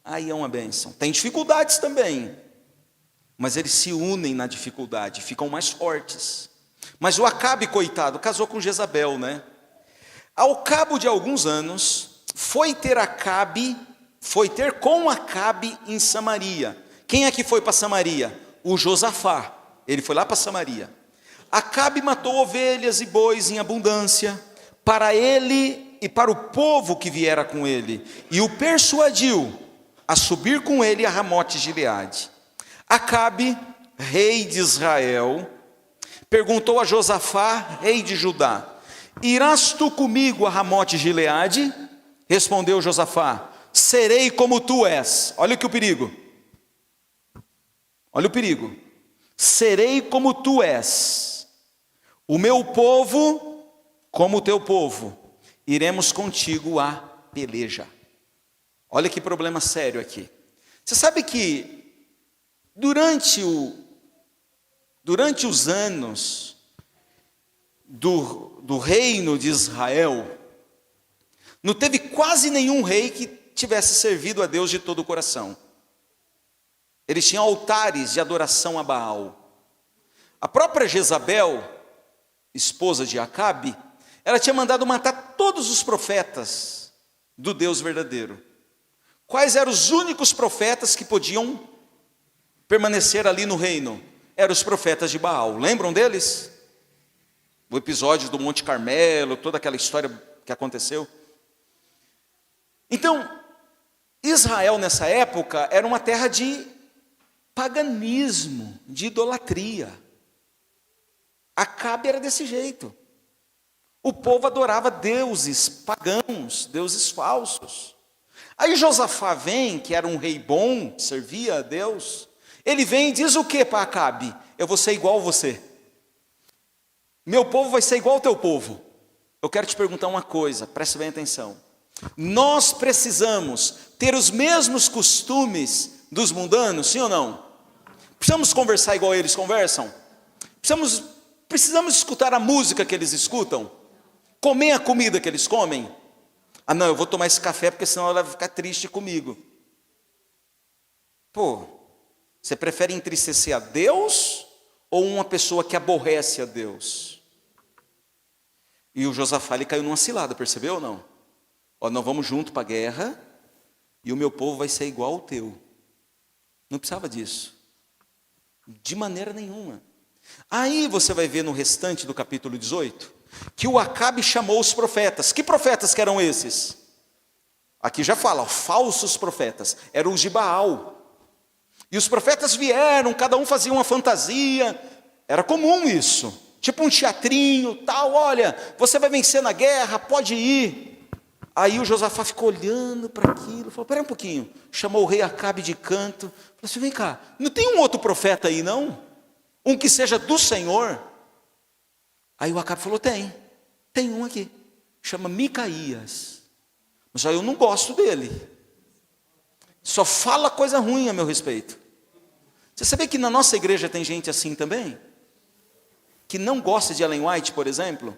aí é uma bênção. Tem dificuldades também, mas eles se unem na dificuldade, ficam mais fortes. Mas o Acabe, coitado, casou com Jezabel, né? Ao cabo de alguns anos, foi ter com Acabe em Samaria. Quem é que foi para Samaria? O Josafá. Ele foi lá para Samaria. Acabe matou ovelhas e bois em abundância para ele e para o povo que viera com ele, e o persuadiu a subir com ele a Ramote Gileade. Acabe, rei de Israel, perguntou a Josafá, rei de Judá: irás tu comigo a Ramote Gileade? Respondeu Josafá: serei como tu és. Olha que o perigo. Olha o perigo. Serei como tu és, o meu povo como o teu povo, iremos contigo à peleja. Olha que problema sério aqui. Você sabe que durante os anos do reino de Israel, não teve quase nenhum rei que tivesse servido a Deus de todo o coração. Eles tinham altares de adoração a Baal. A própria Jezabel, esposa de Acabe, ela tinha mandado matar todos os profetas do Deus verdadeiro. Quais eram os únicos profetas que podiam permanecer ali no reino? Eram os profetas de Baal. Lembram deles? O episódio do Monte Carmelo, toda aquela história que aconteceu. Então, Israel nessa época era uma terra de paganismo, de idolatria. Acabe era desse jeito. O povo adorava deuses pagãos, deuses falsos. Aí Josafá vem, que era um rei bom, servia a Deus. Ele vem e diz o que para Acabe? Eu vou ser igual a você. Meu povo vai ser igual ao teu povo. Eu quero te perguntar uma coisa, preste bem atenção. Nós precisamos ter os mesmos costumes dos mundanos, sim ou não? Precisamos conversar igual eles conversam? Precisamos escutar a música que eles escutam? Comer a comida que eles comem? Ah não, eu vou tomar esse café porque senão ela vai ficar triste comigo. Pô, você prefere entristecer a Deus ou uma pessoa que aborrece a Deus? E o Josafá, ele caiu numa cilada, percebeu ou não? Ó, nós vamos junto para a guerra e o meu povo vai ser igual ao teu. Não precisava disso. De maneira nenhuma. Aí você vai ver no restante do capítulo 18, que o Acabe chamou os profetas. Que profetas que eram esses? Aqui já fala, falsos profetas. Eram os de Baal. E os profetas vieram, cada um fazia uma fantasia. Era comum isso. Tipo um teatrinho, tal. Olha, você vai vencer na guerra, pode ir. Aí o Josafá ficou olhando para aquilo. Falou, peraí um pouquinho. Chamou o rei Acabe de canto. Falou assim, vem cá, não tem um outro profeta aí não? Um que seja do Senhor? Aí o Acabe falou, tem um aqui. Chama Micaías. Mas eu não gosto dele. Só fala coisa ruim a meu respeito. Você sabia que na nossa igreja tem gente assim também? Que não gosta de Ellen White, por exemplo?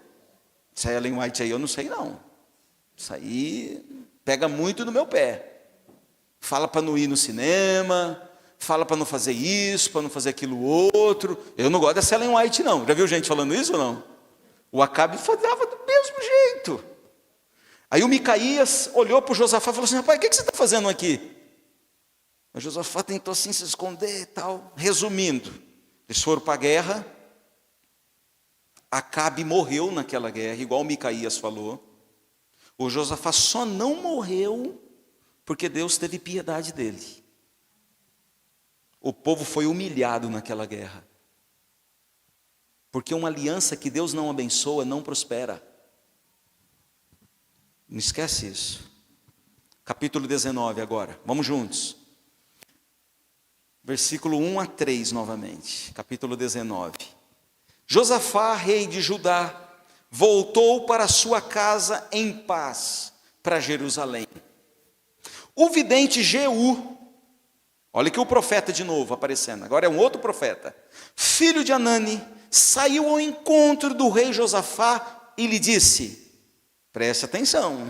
Se é Ellen White aí, eu não sei não. Isso aí pega muito no meu pé. Fala para não ir no cinema, fala para não fazer isso, para não fazer aquilo outro. Eu não gosto dessa Ellen White não. Já viu gente falando isso ou não? O Acabe falava do mesmo jeito. Aí o Micaías olhou para o Josafá e falou assim, rapaz, o que você está fazendo aqui? O Josafá tentou assim se esconder e tal. Resumindo, eles foram para a guerra. Acabe morreu naquela guerra, igual o Micaías falou. O Josafá só não morreu porque Deus teve piedade dele. O povo foi humilhado naquela guerra. Porque uma aliança que Deus não abençoa não prospera. Não esquece isso. Capítulo 19 agora, vamos juntos. Versículo 1 a 3 novamente, capítulo 19. Josafá, rei de Judá, voltou para sua casa em paz, para Jerusalém. O vidente Jeú, olha que o profeta de novo aparecendo, agora é um outro profeta, filho de Anani, saiu ao encontro do rei Josafá e lhe disse, preste atenção,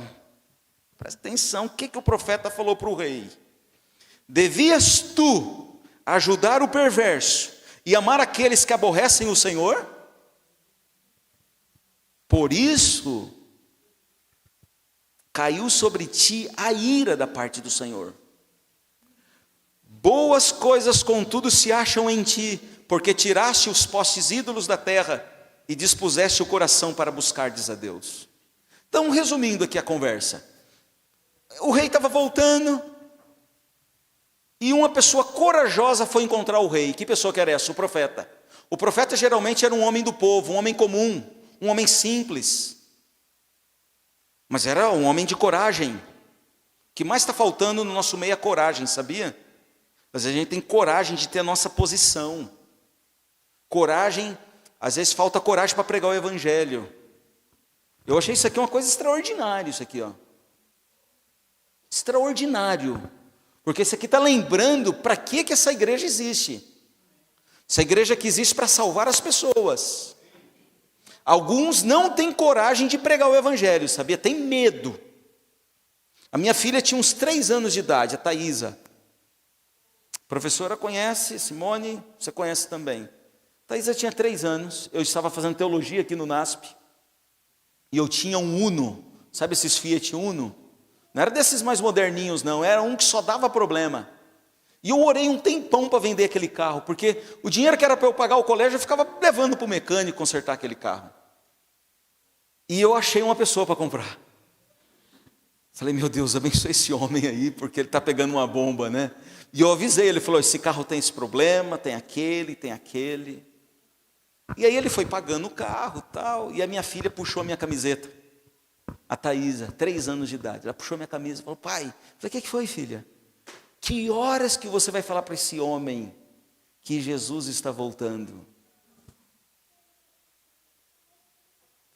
o que o profeta falou para o rei? Devias tu ajudar o perverso e amar aqueles que aborrecem o Senhor? Por isso, caiu sobre ti a ira da parte do Senhor. Boas coisas, contudo, se acham em ti, porque tiraste os postes ídolos da terra e dispuseste o coração para buscardes a Deus. Então, resumindo aqui a conversa. O rei estava voltando e uma pessoa corajosa foi encontrar o rei. Que pessoa que era essa? O profeta. O profeta geralmente era um homem do povo, um homem comum, um homem simples. Mas era um homem de coragem. O que mais está faltando no nosso meio é coragem, sabia? Mas a gente tem coragem de ter a nossa posição. Coragem, às vezes falta coragem para pregar o evangelho. Eu achei isso aqui uma coisa extraordinária, isso aqui, ó. Extraordinário. Porque isso aqui está lembrando para que essa igreja existe. Essa igreja que existe para salvar as pessoas. Alguns não têm coragem de pregar o evangelho, sabia? Tem medo. A minha filha tinha uns 3 anos de idade, a Thaísa. A professora conhece, Simone, você conhece também. A Thaísa tinha 3 anos, eu estava fazendo teologia aqui no NASP. E eu tinha um Uno, sabe esses Fiat Uno? Não era desses mais moderninhos não, era um que só dava problema. E eu orei um tempão para vender aquele carro, porque o dinheiro que era para eu pagar o colégio, eu ficava levando para o mecânico consertar aquele carro. E eu achei uma pessoa para comprar. Falei, meu Deus, abençoe esse homem aí, porque ele está pegando uma bomba, né? E eu avisei, ele falou, esse carro tem esse problema, tem aquele. E aí ele foi pagando o carro, tal, e a minha filha puxou a minha camiseta. A Thaísa, 3 anos de idade, ela puxou minha camisa e falou: pai, eu falei: o que foi, filha? Que horas que você vai falar para esse homem que Jesus está voltando?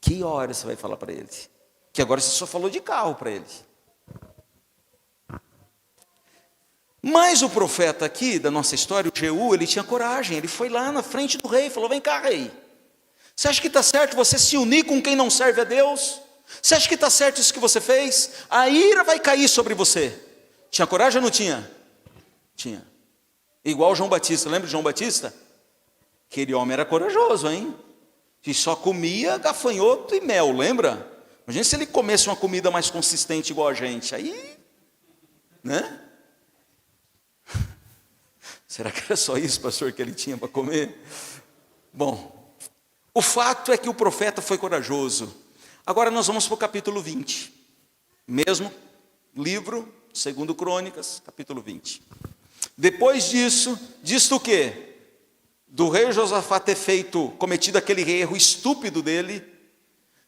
Que horas você vai falar para ele? Que agora você só falou de carro para ele. Mas o profeta aqui da nossa história, o Jeú, ele tinha coragem, ele foi lá na frente do rei e falou: vem cá, rei, você acha que está certo você se unir com quem não serve a Deus? Você acha que está certo isso que você fez? A ira vai cair sobre você. Tinha coragem ou não tinha? Tinha. Igual João Batista, lembra de João Batista? Aquele homem era corajoso, hein? Que só comia gafanhoto e mel, lembra? Imagina se ele comesse uma comida mais consistente igual a gente, aí, né? Será que era só isso, pastor, que ele tinha para comer? Bom, o fato é que o profeta foi corajoso. Agora nós vamos para o capítulo 20. Mesmo livro, 2 Crônicas, capítulo 20. Depois disso, diz o quê? Do rei Josafá ter cometido aquele erro estúpido dele,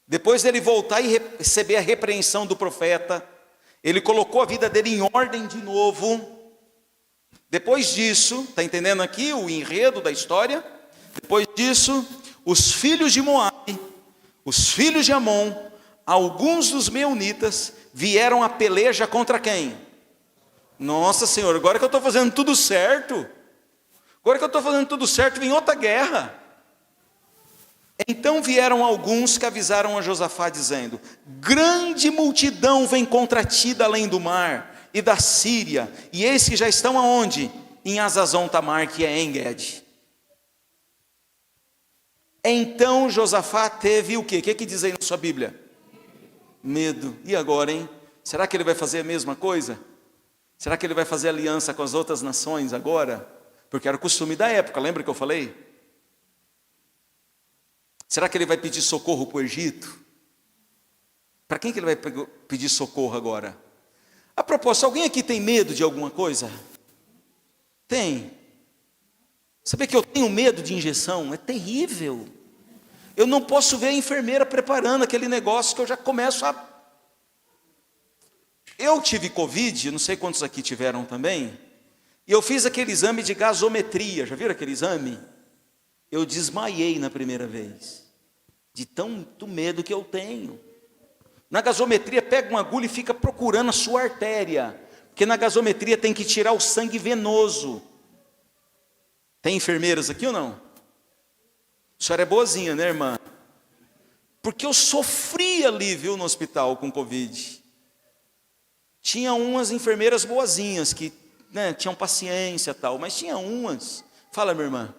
depois dele voltar e receber a repreensão do profeta, ele colocou a vida dele em ordem de novo. Depois disso, está entendendo aqui o enredo da história? Depois disso, os filhos de Moabe, os filhos de Amon, alguns dos meunitas, vieram a peleja contra quem? Nossa Senhora, agora que eu estou fazendo tudo certo, vem outra guerra. Então vieram alguns que avisaram a Josafá, dizendo: grande multidão vem contra ti da além do mar e da Síria, e eis que já estão aonde? Em Azazon Tamar, que é En-Gede. Então Josafá teve o quê? O que diz aí na sua Bíblia? Medo. E agora, hein? Será que ele vai fazer a mesma coisa? Será que ele vai fazer aliança com as outras nações agora? Porque era o costume da época, lembra que eu falei? Será que ele vai pedir socorro para o Egito? Para quem que ele vai pedir socorro agora? A propósito, alguém aqui tem medo de alguma coisa? Tem. Sabe que eu tenho medo de injeção? É terrível. Eu não posso ver a enfermeira preparando aquele negócio que eu já começo a... Eu tive Covid, não sei quantos aqui tiveram também, e eu fiz aquele exame de gasometria. Já viram aquele exame? Eu desmaiei na primeira vez, de tanto medo que eu tenho. Na gasometria pega uma agulha e fica procurando a sua artéria, porque na gasometria tem que tirar o sangue venoso. Tem enfermeiras aqui ou não? A senhora é boazinha, né, irmã? Porque eu sofri ali, viu, no hospital com Covid. Tinha umas enfermeiras boazinhas que, né, tinham paciência e tal, mas tinha umas. Fala, minha irmã.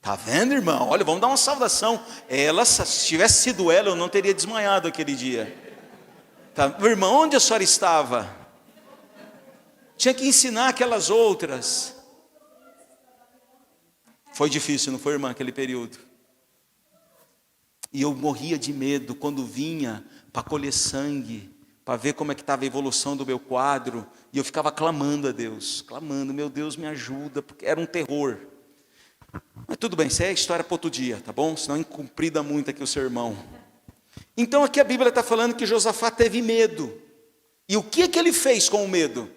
Tá vendo, irmão? Olha, vamos dar uma saudação. Ela, se tivesse sido ela, eu não teria desmaiado aquele dia. Tá, irmão, onde a senhora estava? Tinha que ensinar aquelas outras. Foi difícil, não foi, irmã, aquele período? E eu morria de medo quando vinha para colher sangue, para ver como é que estava a evolução do meu quadro. E eu ficava clamando a Deus, clamando: meu Deus, me ajuda, porque era um terror. Mas tudo bem, isso é história para outro dia, tá bom? Senão incumprida muito aqui o sermão. Então aqui a Bíblia está falando que Josafá teve medo. E o que é que ele fez com o medo? O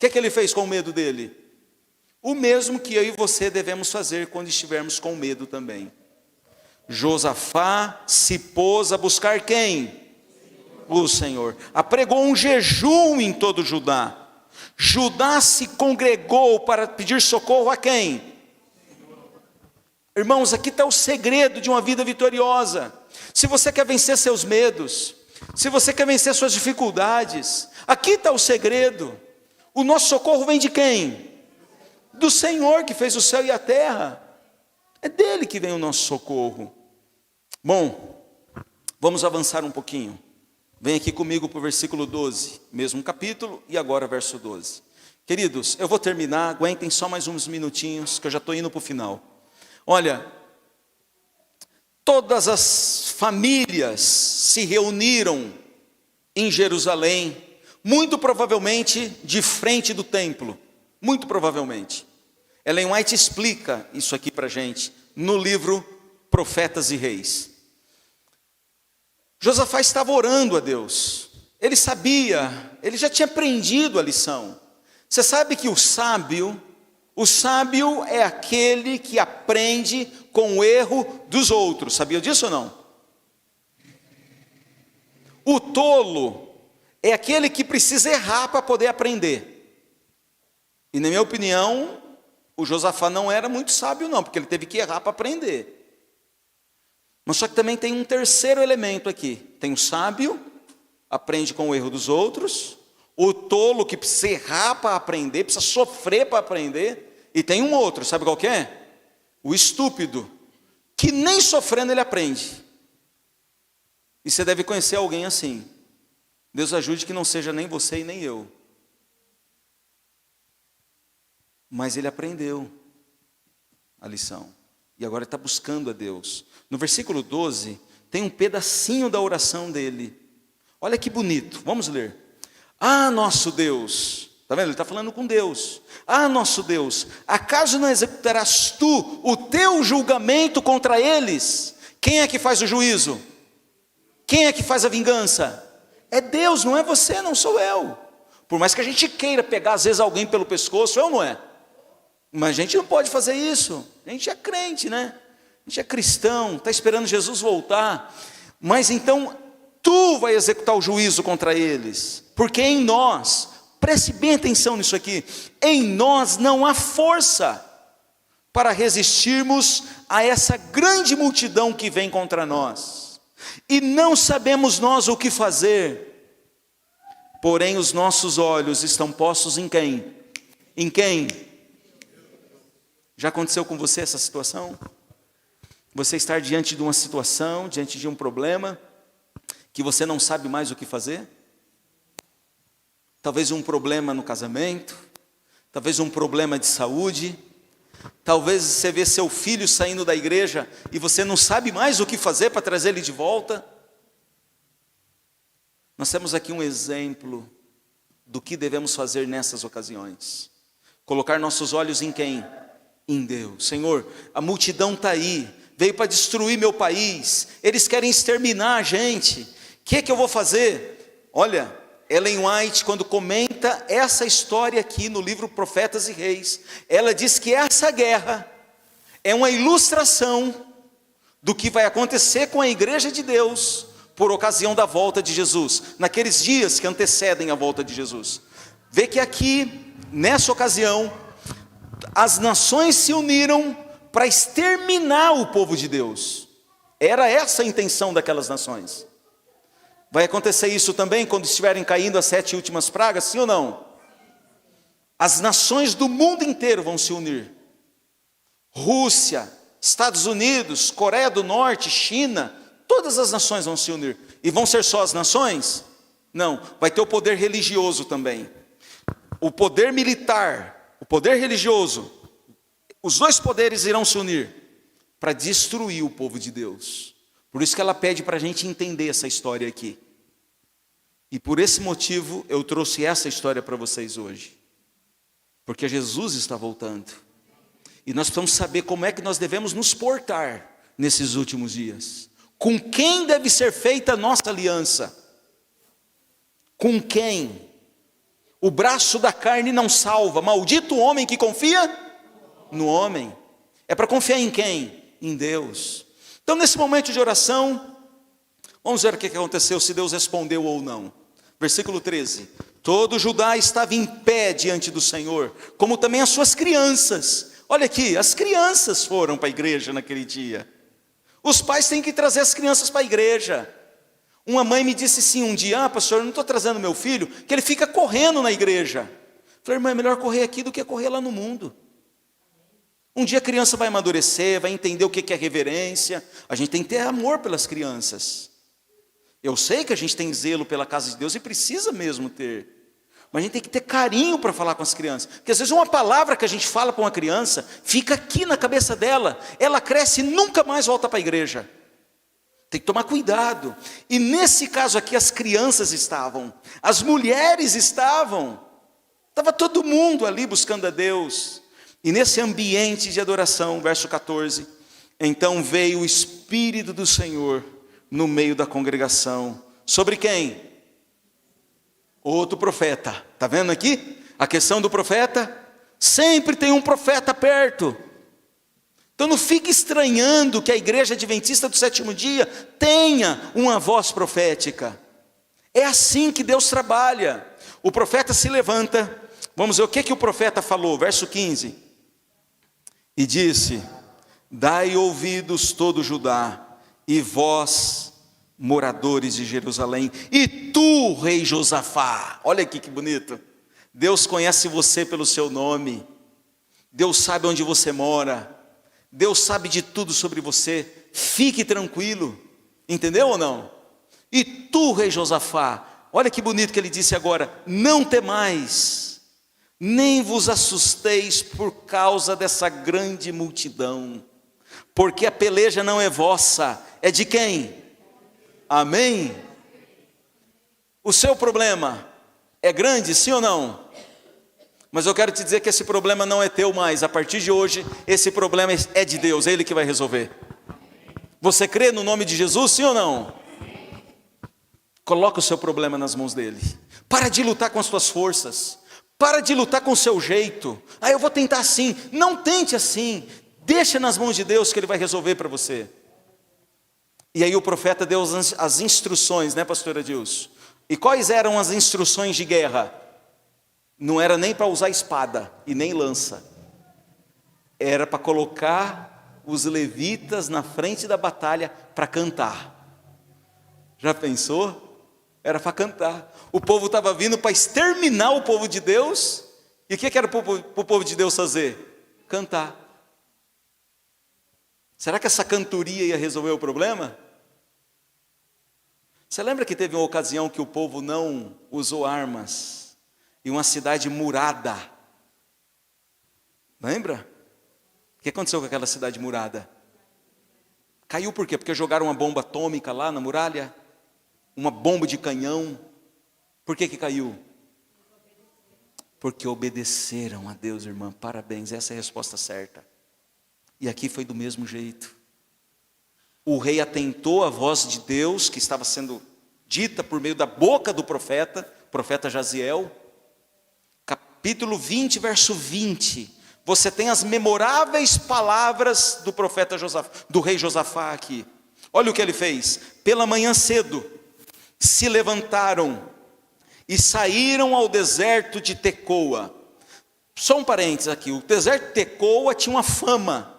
que é que ele fez com o medo dele? O mesmo que eu e você devemos fazer quando estivermos com medo também. Josafá se pôs a buscar quem? O Senhor. Apregou um jejum em todo Judá. Judá se congregou para pedir socorro a quem? Irmãos, aqui está o segredo de uma vida vitoriosa. Se você quer vencer seus medos, se você quer vencer suas dificuldades, aqui está o segredo. O nosso socorro vem de quem? Do Senhor que fez o céu e a terra. É dele que vem o nosso socorro. Bom, vamos avançar um pouquinho. Vem aqui comigo para o versículo 12, mesmo capítulo, e agora verso 12. Queridos, eu vou terminar, aguentem só mais uns minutinhos, que eu já estou indo para o final. Olha, todas as famílias se reuniram em Jerusalém, muito provavelmente de frente do templo, muito provavelmente. Ellen White explica isso aqui para a gente, no livro Profetas e Reis. Josafá estava orando a Deus, ele sabia, ele já tinha aprendido a lição. Você sabe que o sábio é aquele que aprende com o erro dos outros, sabia disso ou não? O tolo é aquele que precisa errar para poder aprender. E na minha opinião, o Josafá não era muito sábio não, porque ele teve que errar para aprender. Mas só que também tem um terceiro elemento aqui. Tem o sábio, aprende com o erro dos outros. O tolo que precisa errar para aprender, precisa sofrer para aprender. E tem um outro, sabe qual que é? O estúpido, que nem sofrendo ele aprende. E você deve conhecer alguém assim. Deus ajude que não seja nem você e nem eu. Mas ele aprendeu a lição. E agora está buscando a Deus. No versículo 12, tem um pedacinho da oração dele. Olha que bonito, vamos ler. Ah, nosso Deus, está vendo? Ele está falando com Deus. Ah, nosso Deus, acaso não executarás tu o teu julgamento contra eles? Quem é que faz o juízo? Quem é que faz a vingança? É Deus, não é você, não sou eu. Por mais que a gente queira pegar às vezes alguém pelo pescoço, eu não é. Mas a gente não pode fazer isso. A gente é crente, né? A gente é cristão, está esperando Jesus voltar. Mas então, tu vai executar o juízo contra eles. Porque em nós, preste bem atenção nisso aqui, em nós não há força para resistirmos a essa grande multidão que vem contra nós. E não sabemos nós o que fazer. Porém, os nossos olhos estão postos em quem? Em quem? Já aconteceu com você essa situação? Você estar diante de uma situação, diante de um problema, que você não sabe mais o que fazer? Talvez um problema no casamento, talvez um problema de saúde, talvez você vê seu filho saindo da igreja e você não sabe mais o que fazer para trazer ele de volta. Nós temos aqui um exemplo do que devemos fazer nessas ocasiões. Colocar nossos olhos em quem? Em Deus. Senhor, a multidão está aí, veio para destruir meu país, eles querem exterminar a gente, o que eu vou fazer? Olha, Ellen White, quando comenta essa história aqui no livro Profetas e Reis, ela diz que essa guerra é uma ilustração do que vai acontecer com a igreja de Deus por ocasião da volta de Jesus, naqueles dias que antecedem a volta de Jesus. Vê que aqui, nessa ocasião, as nações se uniram para exterminar o povo de Deus. Era essa a intenção daquelas nações. Vai acontecer isso também quando estiverem caindo as 7 últimas pragas, sim ou não? As nações do mundo inteiro vão se unir. Rússia, Estados Unidos, Coreia do Norte, China, todas as nações vão se unir. E vão ser só as nações? Não, vai ter o poder religioso também. O poder militar, o poder religioso, os dois poderes irão se unir para destruir o povo de Deus. Por isso que ela pede para a gente entender essa história aqui. E por esse motivo eu trouxe essa história para vocês hoje. Porque Jesus está voltando. E nós precisamos saber como é que nós devemos nos portar nesses últimos dias. Com quem deve ser feita a nossa aliança? Com quem? O braço da carne não salva. Maldito o homem que confia no homem. É para confiar em quem? Em Deus. Então nesse momento de oração, vamos ver o que aconteceu, se Deus respondeu ou não. Versículo 13. Todo Judá estava em pé diante do Senhor, como também as suas crianças. Olha aqui, as crianças foram para a igreja naquele dia. Os pais têm que trazer as crianças para a igreja. Uma mãe me disse assim um dia: pastor, eu não estou trazendo meu filho, que ele fica correndo na igreja. Eu falei: irmã, é melhor correr aqui do que correr lá no mundo. Um dia a criança vai amadurecer, vai entender o que é reverência. A gente tem que ter amor pelas crianças. Eu sei que a gente tem zelo pela casa de Deus e precisa mesmo ter. Mas a gente tem que ter carinho para falar com as crianças. Porque às vezes uma palavra que a gente fala para uma criança fica aqui na cabeça dela. Ela cresce e nunca mais volta para a igreja. Tem que tomar cuidado. E nesse caso aqui as crianças estavam, as mulheres estavam, estava todo mundo ali buscando a Deus. E nesse ambiente de adoração, verso 14, então veio o Espírito do Senhor no meio da congregação. Sobre quem? Outro profeta. Está vendo aqui? A questão do profeta? Sempre tem um profeta perto. Então não fique estranhando que a igreja adventista do sétimo dia tenha uma voz profética. É assim que Deus trabalha. O profeta se levanta. Vamos ver o que o profeta falou. Verso 15. E disse: dai ouvidos todo Judá, e vós, moradores de Jerusalém, e tu, rei Josafá. Olha aqui que bonito. Deus conhece você pelo seu nome. Deus sabe onde você mora. Deus sabe de tudo sobre você. Fique tranquilo. Entendeu ou não? E tu, rei Josafá, olha que bonito que ele disse agora: não temais, nem vos assusteis por causa dessa grande multidão, porque a peleja não é vossa, é de quem? Amém? O seu problema é grande, sim ou não? Mas eu quero te dizer que esse problema não é teu mais. A partir de hoje, esse problema é de Deus, é Ele que vai resolver. Você crê no nome de Jesus, sim ou não? Coloca o seu problema nas mãos dEle. Para de lutar com as suas forças. Para de lutar com o seu jeito. Ah, eu vou tentar assim. Não tente assim. Deixa nas mãos de Deus que Ele vai resolver para você. E aí o profeta deu as instruções, né, pastor Adilson? E quais eram as instruções de guerra? Não era nem para usar espada e nem lança. Era para colocar os levitas na frente da batalha para cantar. Já pensou? Era para cantar. O povo estava vindo para exterminar o povo de Deus. E o que era para o povo de Deus fazer? Cantar. Será que essa cantoria ia resolver o problema? Você lembra que teve uma ocasião que o povo não usou armas? E uma cidade murada. Lembra? O que aconteceu com aquela cidade murada? Caiu por quê? Porque jogaram uma bomba atômica lá na muralha? Uma bomba de canhão? Por que caiu? Porque obedeceram a Deus, irmã. Parabéns, essa é a resposta certa. E aqui foi do mesmo jeito. O rei atentou à voz de Deus, que estava sendo dita por meio da boca do profeta Jaziel. Capítulo 20, verso 20. Você tem as memoráveis palavras do profeta Josafá, do rei Josafá aqui. Olha o que ele fez. Pela manhã cedo, se levantaram e saíram ao deserto de Tecoa. Só um parênteses aqui. O deserto de Tecoa tinha uma fama.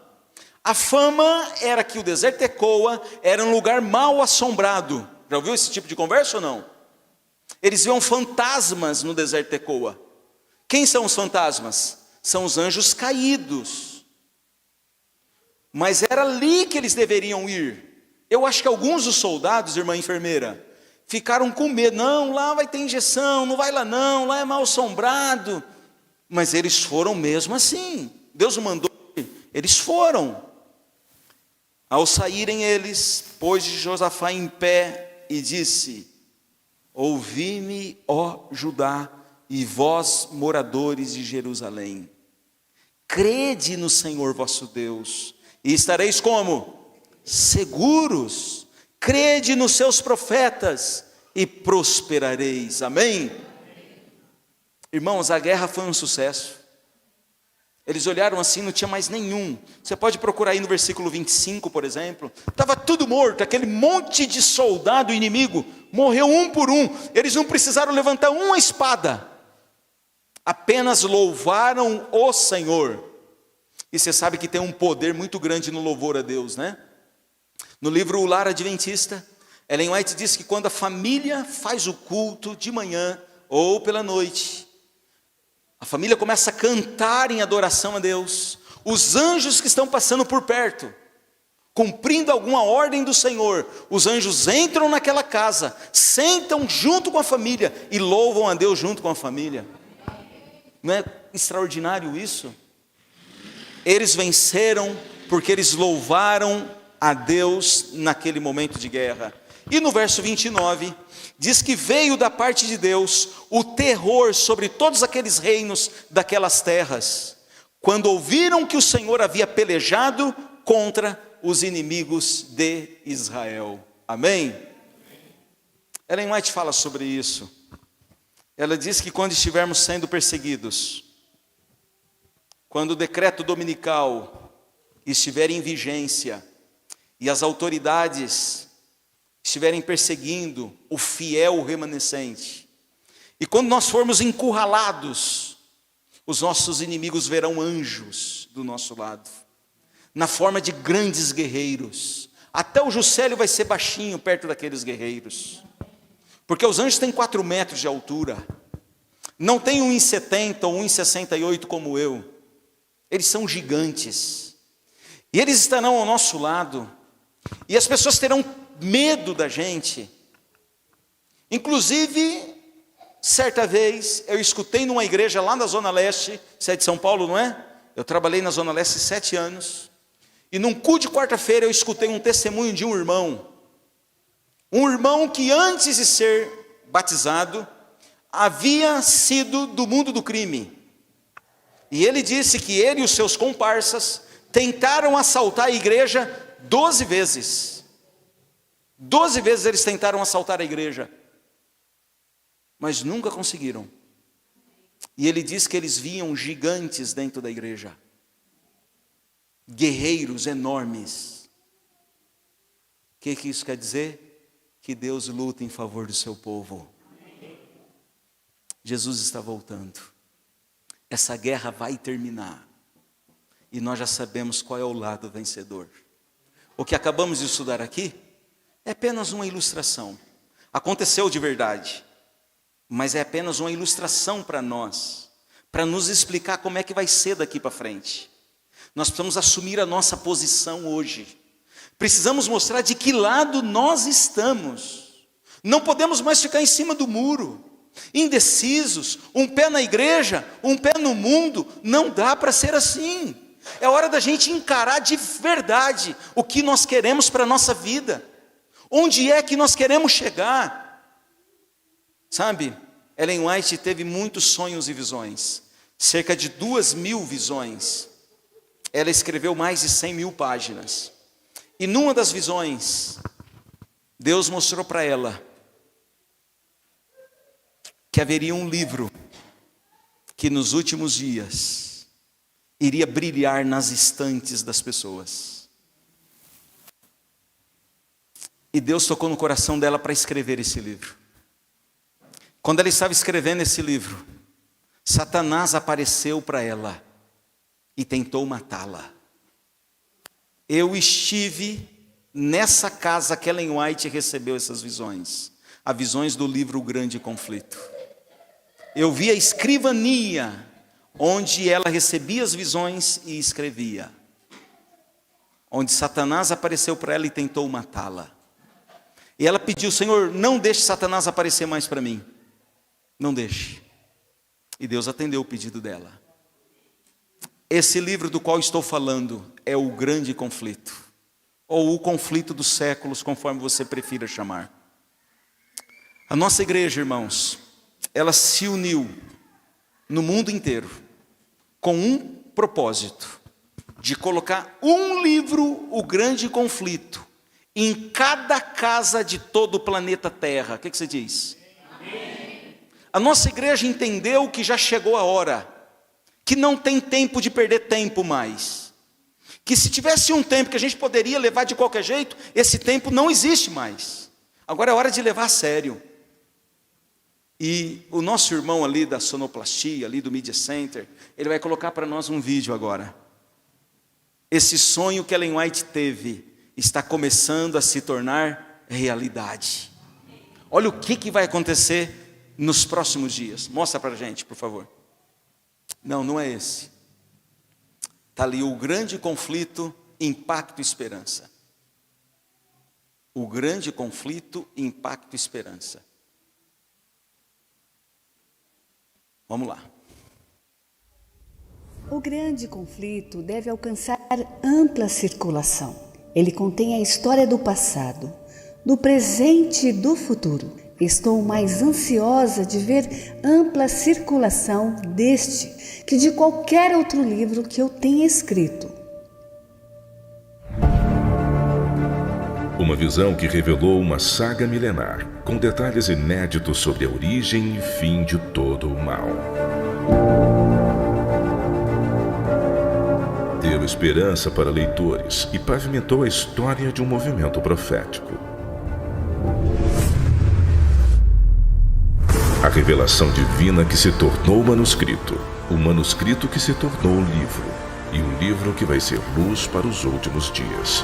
A fama era que o deserto de Tecoa era um lugar mal assombrado. Já ouviu esse tipo de conversa ou não? Eles viam fantasmas no deserto de Tecoa. Quem são os fantasmas? São os anjos caídos. Mas era ali que eles deveriam ir. Eu acho que alguns dos soldados, irmã enfermeira, ficaram com medo. Não, lá vai ter injeção, não vai lá não, lá é mal assombrado. Mas eles foram mesmo assim. Deus mandou, eles foram. Ao saírem eles, pôs Josafá em pé e disse: ouvi-me, ó Judá, e vós, moradores de Jerusalém, crede no Senhor vosso Deus, e estareis como? Seguros. Crede nos seus profetas, e prosperareis. Amém? Irmãos, a guerra foi um sucesso. Eles olharam assim, não tinha mais nenhum. Você pode procurar aí no versículo 25, por exemplo. Estava tudo morto, aquele monte de soldado inimigo morreu um por um. Eles não precisaram levantar uma espada. Apenas louvaram o Senhor. E você sabe que tem um poder muito grande no louvor a Deus, né? No livro O Lar Adventista, Ellen White diz que quando a família faz o culto de manhã ou pela noite, a família começa a cantar em adoração a Deus. Os anjos que estão passando por perto, cumprindo alguma ordem do Senhor, os anjos entram naquela casa, sentam junto com a família e louvam a Deus junto com a família. Não é extraordinário isso? Eles venceram porque eles louvaram a Deus naquele momento de guerra. E no verso 29, diz que veio da parte de Deus o terror sobre todos aqueles reinos daquelas terras, quando ouviram que o Senhor havia pelejado contra os inimigos de Israel. Amém? Ellen White fala sobre isso. Ela diz que quando estivermos sendo perseguidos, quando o decreto dominical estiver em vigência e as autoridades estiverem perseguindo o fiel remanescente, e quando nós formos encurralados, os nossos inimigos verão anjos do nosso lado, na forma de grandes guerreiros. Até o Juscelio vai ser baixinho perto daqueles guerreiros, porque os anjos têm 4 metros de altura, não tem 1,70 ou 1,68 como eu, eles são gigantes, e eles estarão ao nosso lado, e as pessoas terão medo da gente. Inclusive, certa vez, eu escutei numa igreja lá na Zona Leste, você é de São Paulo, não é? Eu trabalhei na Zona Leste 7 anos, e num culto de quarta-feira eu escutei um testemunho de um irmão que antes de ser batizado, havia sido do mundo do crime, e ele disse que ele e os seus comparsas tentaram assaltar a igreja 12 vezes, 12 vezes eles tentaram assaltar a igreja, mas nunca conseguiram, e ele diz que eles viam gigantes dentro da igreja, guerreiros enormes. O que isso quer dizer? Que Deus luta em favor do seu povo. Jesus está voltando, essa guerra vai terminar, e nós já sabemos qual é o lado vencedor. O que acabamos de estudar aqui é apenas uma ilustração, aconteceu de verdade, mas é apenas uma ilustração para nós, para nos explicar como é que vai ser daqui para frente. Nós precisamos assumir a nossa posição hoje, precisamos mostrar de que lado nós estamos, não podemos mais ficar em cima do muro, indecisos, um pé na igreja, um pé no mundo, não dá para ser assim. É hora da gente encarar de verdade o que nós queremos para a nossa vida, onde é que nós queremos chegar. Sabe, Ellen White teve muitos sonhos e visões, cerca de 2.000 visões, ela escreveu mais de 100.000 páginas, e numa das visões, Deus mostrou para ela que haveria um livro que nos últimos dias iria brilhar nas estantes das pessoas. E Deus tocou no coração dela para escrever esse livro. Quando ela estava escrevendo esse livro, Satanás apareceu para ela e tentou matá-la. Eu estive nessa casa que Ellen White recebeu essas visões, as visões do livro O Grande Conflito. Eu vi a escrivania, onde ela recebia as visões e escrevia, onde Satanás apareceu para ela e tentou matá-la. E ela pediu: Senhor, não deixe Satanás aparecer mais para mim, não deixe. E Deus atendeu o pedido dela. Esse livro do qual estou falando é O Grande Conflito, ou o conflito dos séculos, conforme você prefira chamar. A nossa igreja, irmãos, ela se uniu no mundo inteiro com um propósito, de colocar um livro, O Grande Conflito, em cada casa de todo o planeta Terra. O que você diz? Amém. A nossa igreja entendeu que já chegou a hora, que não tem tempo de perder tempo mais, que se tivesse um tempo que a gente poderia levar de qualquer jeito, esse tempo não existe mais. Agora é hora de levar a sério. E o nosso irmão ali da sonoplastia, ali do Media Center, ele vai colocar para nós um vídeo agora. Esse sonho que Ellen White teve está começando a se tornar realidade. Olha o que vai acontecer nos próximos dias. Mostra para a gente, por favor. Não é esse. Está ali O Grande Conflito, Impacto e Esperança. O Grande Conflito, Impacto e Esperança. Vamos lá. O grande conflito deve alcançar ampla circulação Ele contém a história do passado, do presente e do futuro. Estou mais ansiosa de ver ampla circulação deste que de qualquer outro livro que eu tenha escrito. Uma visão que revelou uma saga milenar, com detalhes inéditos sobre a origem e fim de todo o mal. Deu esperança para leitores e pavimentou a história de um movimento profético. A revelação divina que se tornou manuscrito, o manuscrito que se tornou livro, e o livro que vai ser luz para os últimos dias.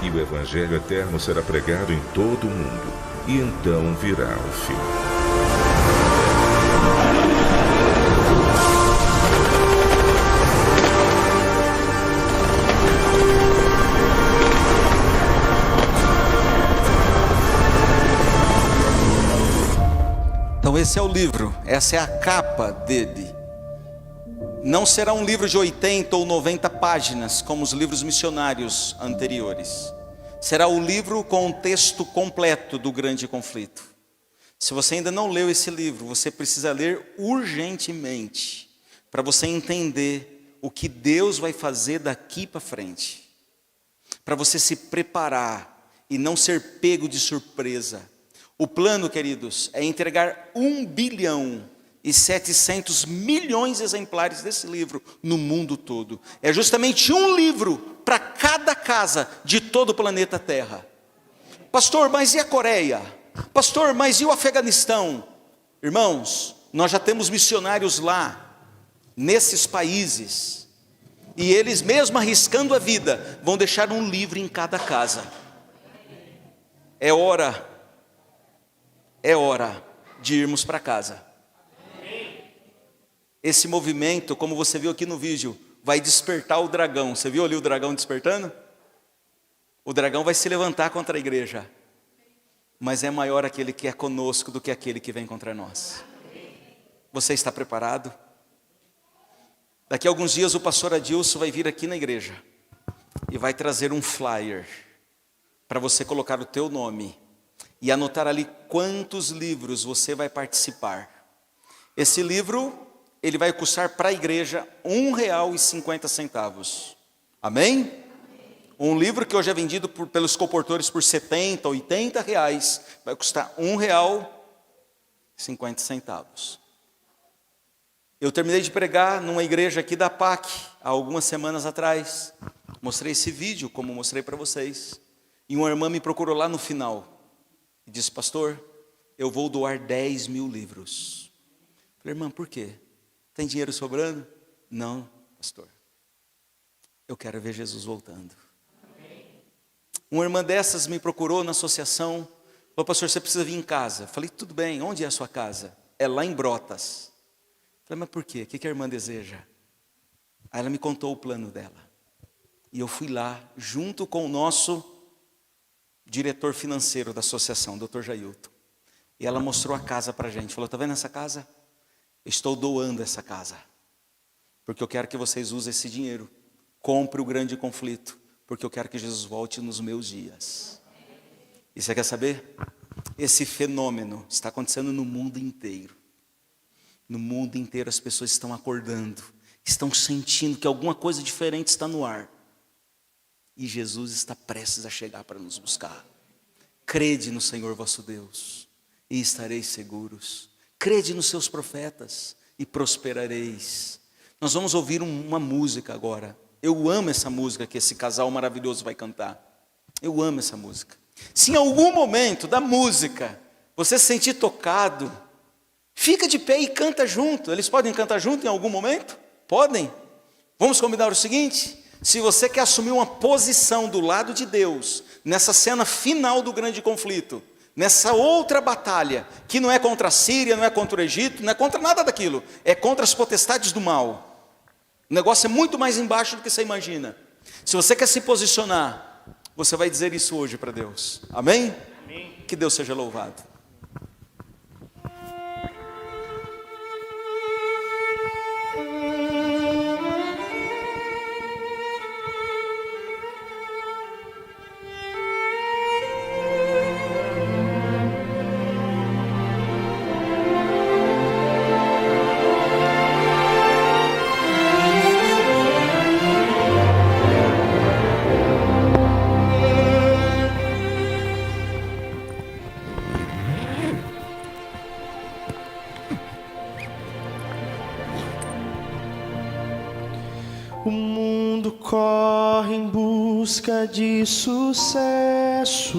E o Evangelho eterno será pregado em todo o mundo, e então virá o fim. Então esse é o livro, essa é a capa dele. Não será um livro de 80 ou 90 páginas, como os livros missionários anteriores. Será o livro com o texto completo do grande conflito. Se você ainda não leu esse livro, você precisa ler urgentemente, para você entender o que Deus vai fazer daqui para frente. Para você se preparar e não ser pego de surpresa. O plano, queridos, é entregar 1,7 bilhão de exemplares desse livro no mundo todo. É justamente um livro para cada casa de todo o planeta Terra. Pastor, mas e a Coreia? Pastor, mas e o Afeganistão? Irmãos, nós já temos missionários lá, nesses países. E eles, mesmo arriscando a vida, vão deixar um livro em cada casa. É hora de irmos para casa. Esse movimento, como você viu aqui no vídeo, vai despertar o dragão. Você viu ali o dragão despertando? O dragão vai se levantar contra a igreja. Mas é maior aquele que é conosco do que aquele que vem contra nós. Você está preparado? Daqui a alguns dias o pastor Adilson vai vir aqui na igreja e vai trazer um flyer para você colocar o teu nome e anotar ali quantos livros você vai participar. Esse livro, ele vai custar para a igreja R$1,50. Amém? Um livro que hoje é vendido pelos comportores por R$70, R$80, vai custar R$1,50. Eu terminei de pregar numa igreja aqui da PAC, há algumas semanas atrás. Mostrei esse vídeo, como mostrei para vocês. E uma irmã me procurou lá no final. E disse, pastor, eu vou doar 10 mil livros. Falei, irmã, por quê? Tem dinheiro sobrando? Não, pastor. Eu quero ver Jesus voltando. Uma irmã dessas me procurou na associação. Falou, pastor, você precisa vir em casa. Falei, tudo bem, onde é a sua casa? É lá em Brotas. Falei, mas por quê? O que a irmã deseja? Aí ela me contou o plano dela. E eu fui lá, junto com o nosso diretor financeiro da associação, Dr. Jailton. E ela mostrou a casa para a gente. Falou, está vendo essa casa? Eu estou doando essa casa. Porque eu quero que vocês usem esse dinheiro. Compre o grande conflito. Porque eu quero que Jesus volte nos meus dias. E você quer saber? Esse fenômeno está acontecendo no mundo inteiro. No mundo inteiro as pessoas estão acordando. Estão sentindo que alguma coisa diferente está no ar. E Jesus está prestes a chegar para nos buscar. Crede no Senhor vosso Deus e estareis seguros. Crede nos seus profetas e prosperareis. Nós vamos ouvir uma música agora. Eu amo essa música que esse casal maravilhoso vai cantar. Eu amo essa música. Se em algum momento da música você se sentir tocado, fica de pé e canta junto. Eles podem cantar junto em algum momento? Podem? Vamos combinar o seguinte? Se você quer assumir uma posição do lado de Deus, nessa cena final do grande conflito, nessa outra batalha, que não é contra a Síria, não é contra o Egito, não é contra nada daquilo, é contra as potestades do mal. O negócio é muito mais embaixo do que você imagina. Se você quer se posicionar, você vai dizer isso hoje para Deus. Amém? Que Deus seja louvado. O mundo corre em busca de sucesso,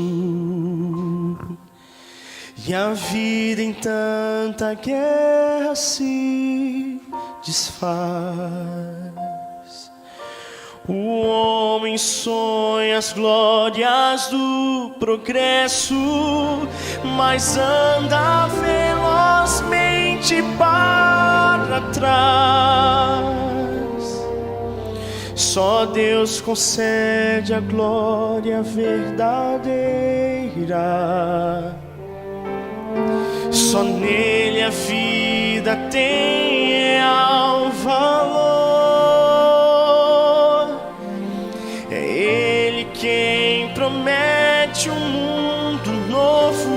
e a vida em tanta guerra se desfaz. O homem sonha as glórias do progresso, mas anda velozmente para trás. Só Deus concede a glória verdadeira. Só nele a vida tem real valor. É Ele quem promete um mundo novo,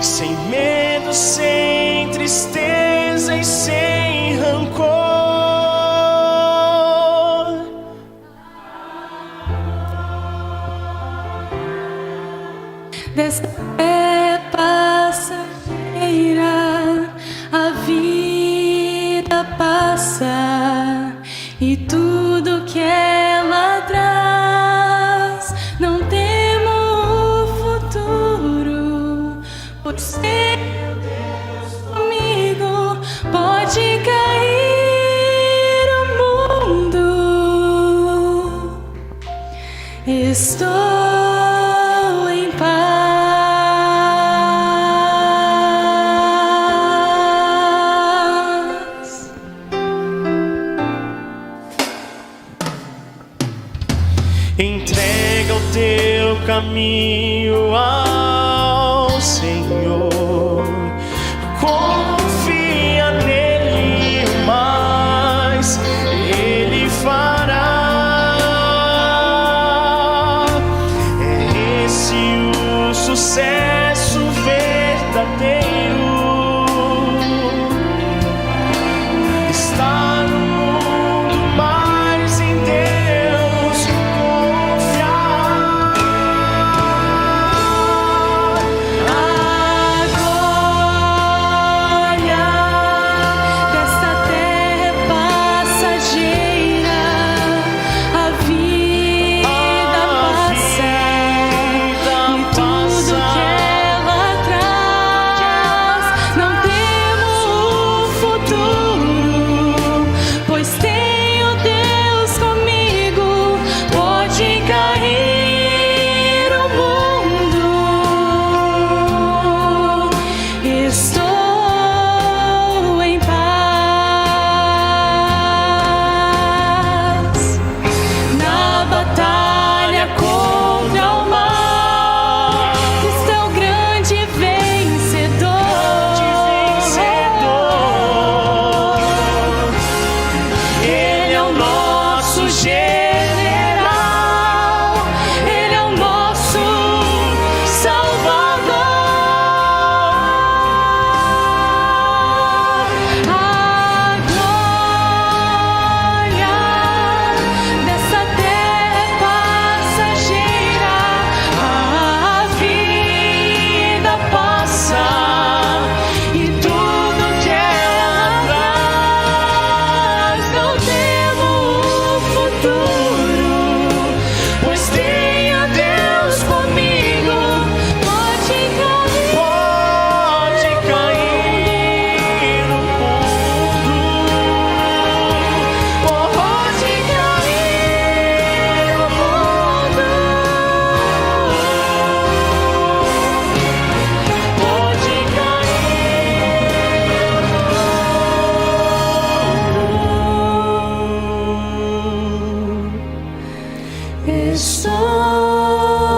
sem medo, sem tristeza e sem rancor. Desta é passageira, a vida passa e tudo que ela traz. Não temo o futuro, pois ser Deus comigo. Pode cair o mundo, estou em paz. Entrega o teu caminho ao Senhor, confia nele, mas Ele fará. É esse o sucesso verdadeiro. Está no mundo, mas em Deus confiar. A glória desta terra é passageira, a vida passa e tudo que ela traz. Não temo o futuro, pois tenho Deus comigo. Pode cair o mundo, estou em paz. Na batalha contra o mal, Cristo é o grande vencedor. Ele é o nosso general, Ele é o nosso Salvador. A glória dessa terra é passageira, a vida passa E tudo que ela traz. não temo o futuro, Pois tenha Deus comigo. pode cair. Pode cair no mundo, pode cair no mundo, pode cair no mundo. Estou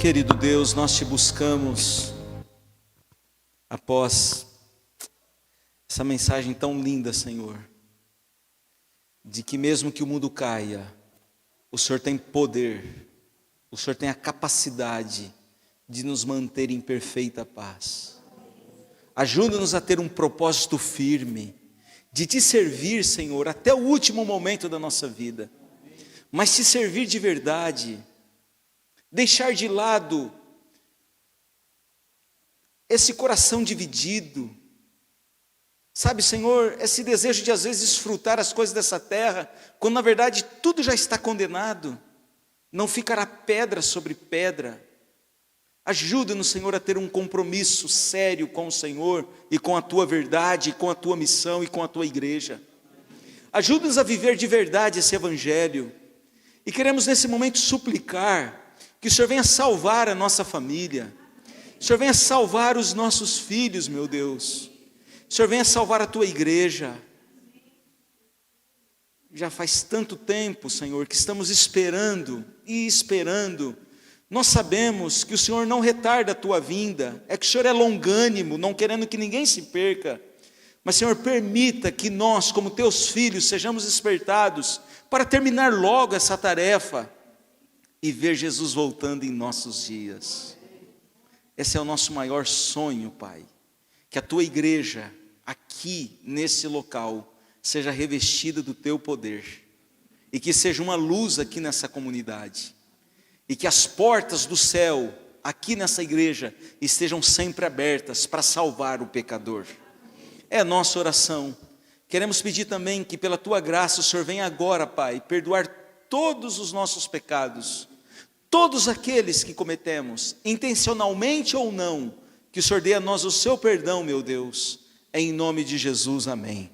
Querido Deus, nós te buscamos após essa mensagem tão linda, Senhor, de que mesmo que o mundo caia, o Senhor tem poder, o Senhor tem a capacidade de nos manter em perfeita paz. Ajuda-nos a ter um propósito firme, de te servir, Senhor, até o último momento da nossa vida, mas te servir de verdade, deixar de lado esse coração dividido, sabe, Senhor, esse desejo de às vezes desfrutar as coisas dessa terra, quando na verdade tudo já está condenado, não ficará pedra sobre pedra. Ajuda-nos, Senhor, a ter um compromisso sério com o Senhor e com a Tua verdade, com a Tua missão e com a Tua igreja. Ajuda-nos a viver de verdade esse Evangelho. E queremos nesse momento suplicar que o Senhor venha salvar a nossa família, o Senhor venha salvar os nossos filhos, meu Deus, o Senhor venha salvar a Tua igreja. Já faz tanto tempo, Senhor, que estamos esperando e esperando. Nós sabemos que o Senhor não retarda a Tua vinda, é que o Senhor é longânimo, não querendo que ninguém se perca. Mas, Senhor, permita que nós, como Teus filhos, sejamos despertados para terminar logo essa tarefa e ver Jesus voltando em nossos dias. Esse é o nosso maior sonho, Pai, que a Tua igreja, aqui nesse local, seja revestida do Teu poder, e que seja uma luz aqui nessa comunidade, e que as portas do céu, aqui nessa igreja, estejam sempre abertas para salvar o pecador. É a nossa oração. Queremos pedir também que pela Tua graça o Senhor venha agora, Pai, perdoar todos os nossos pecados, todos aqueles que cometemos, intencionalmente ou não, que o Senhor dê a nós o Seu perdão, meu Deus, em nome de Jesus, amém.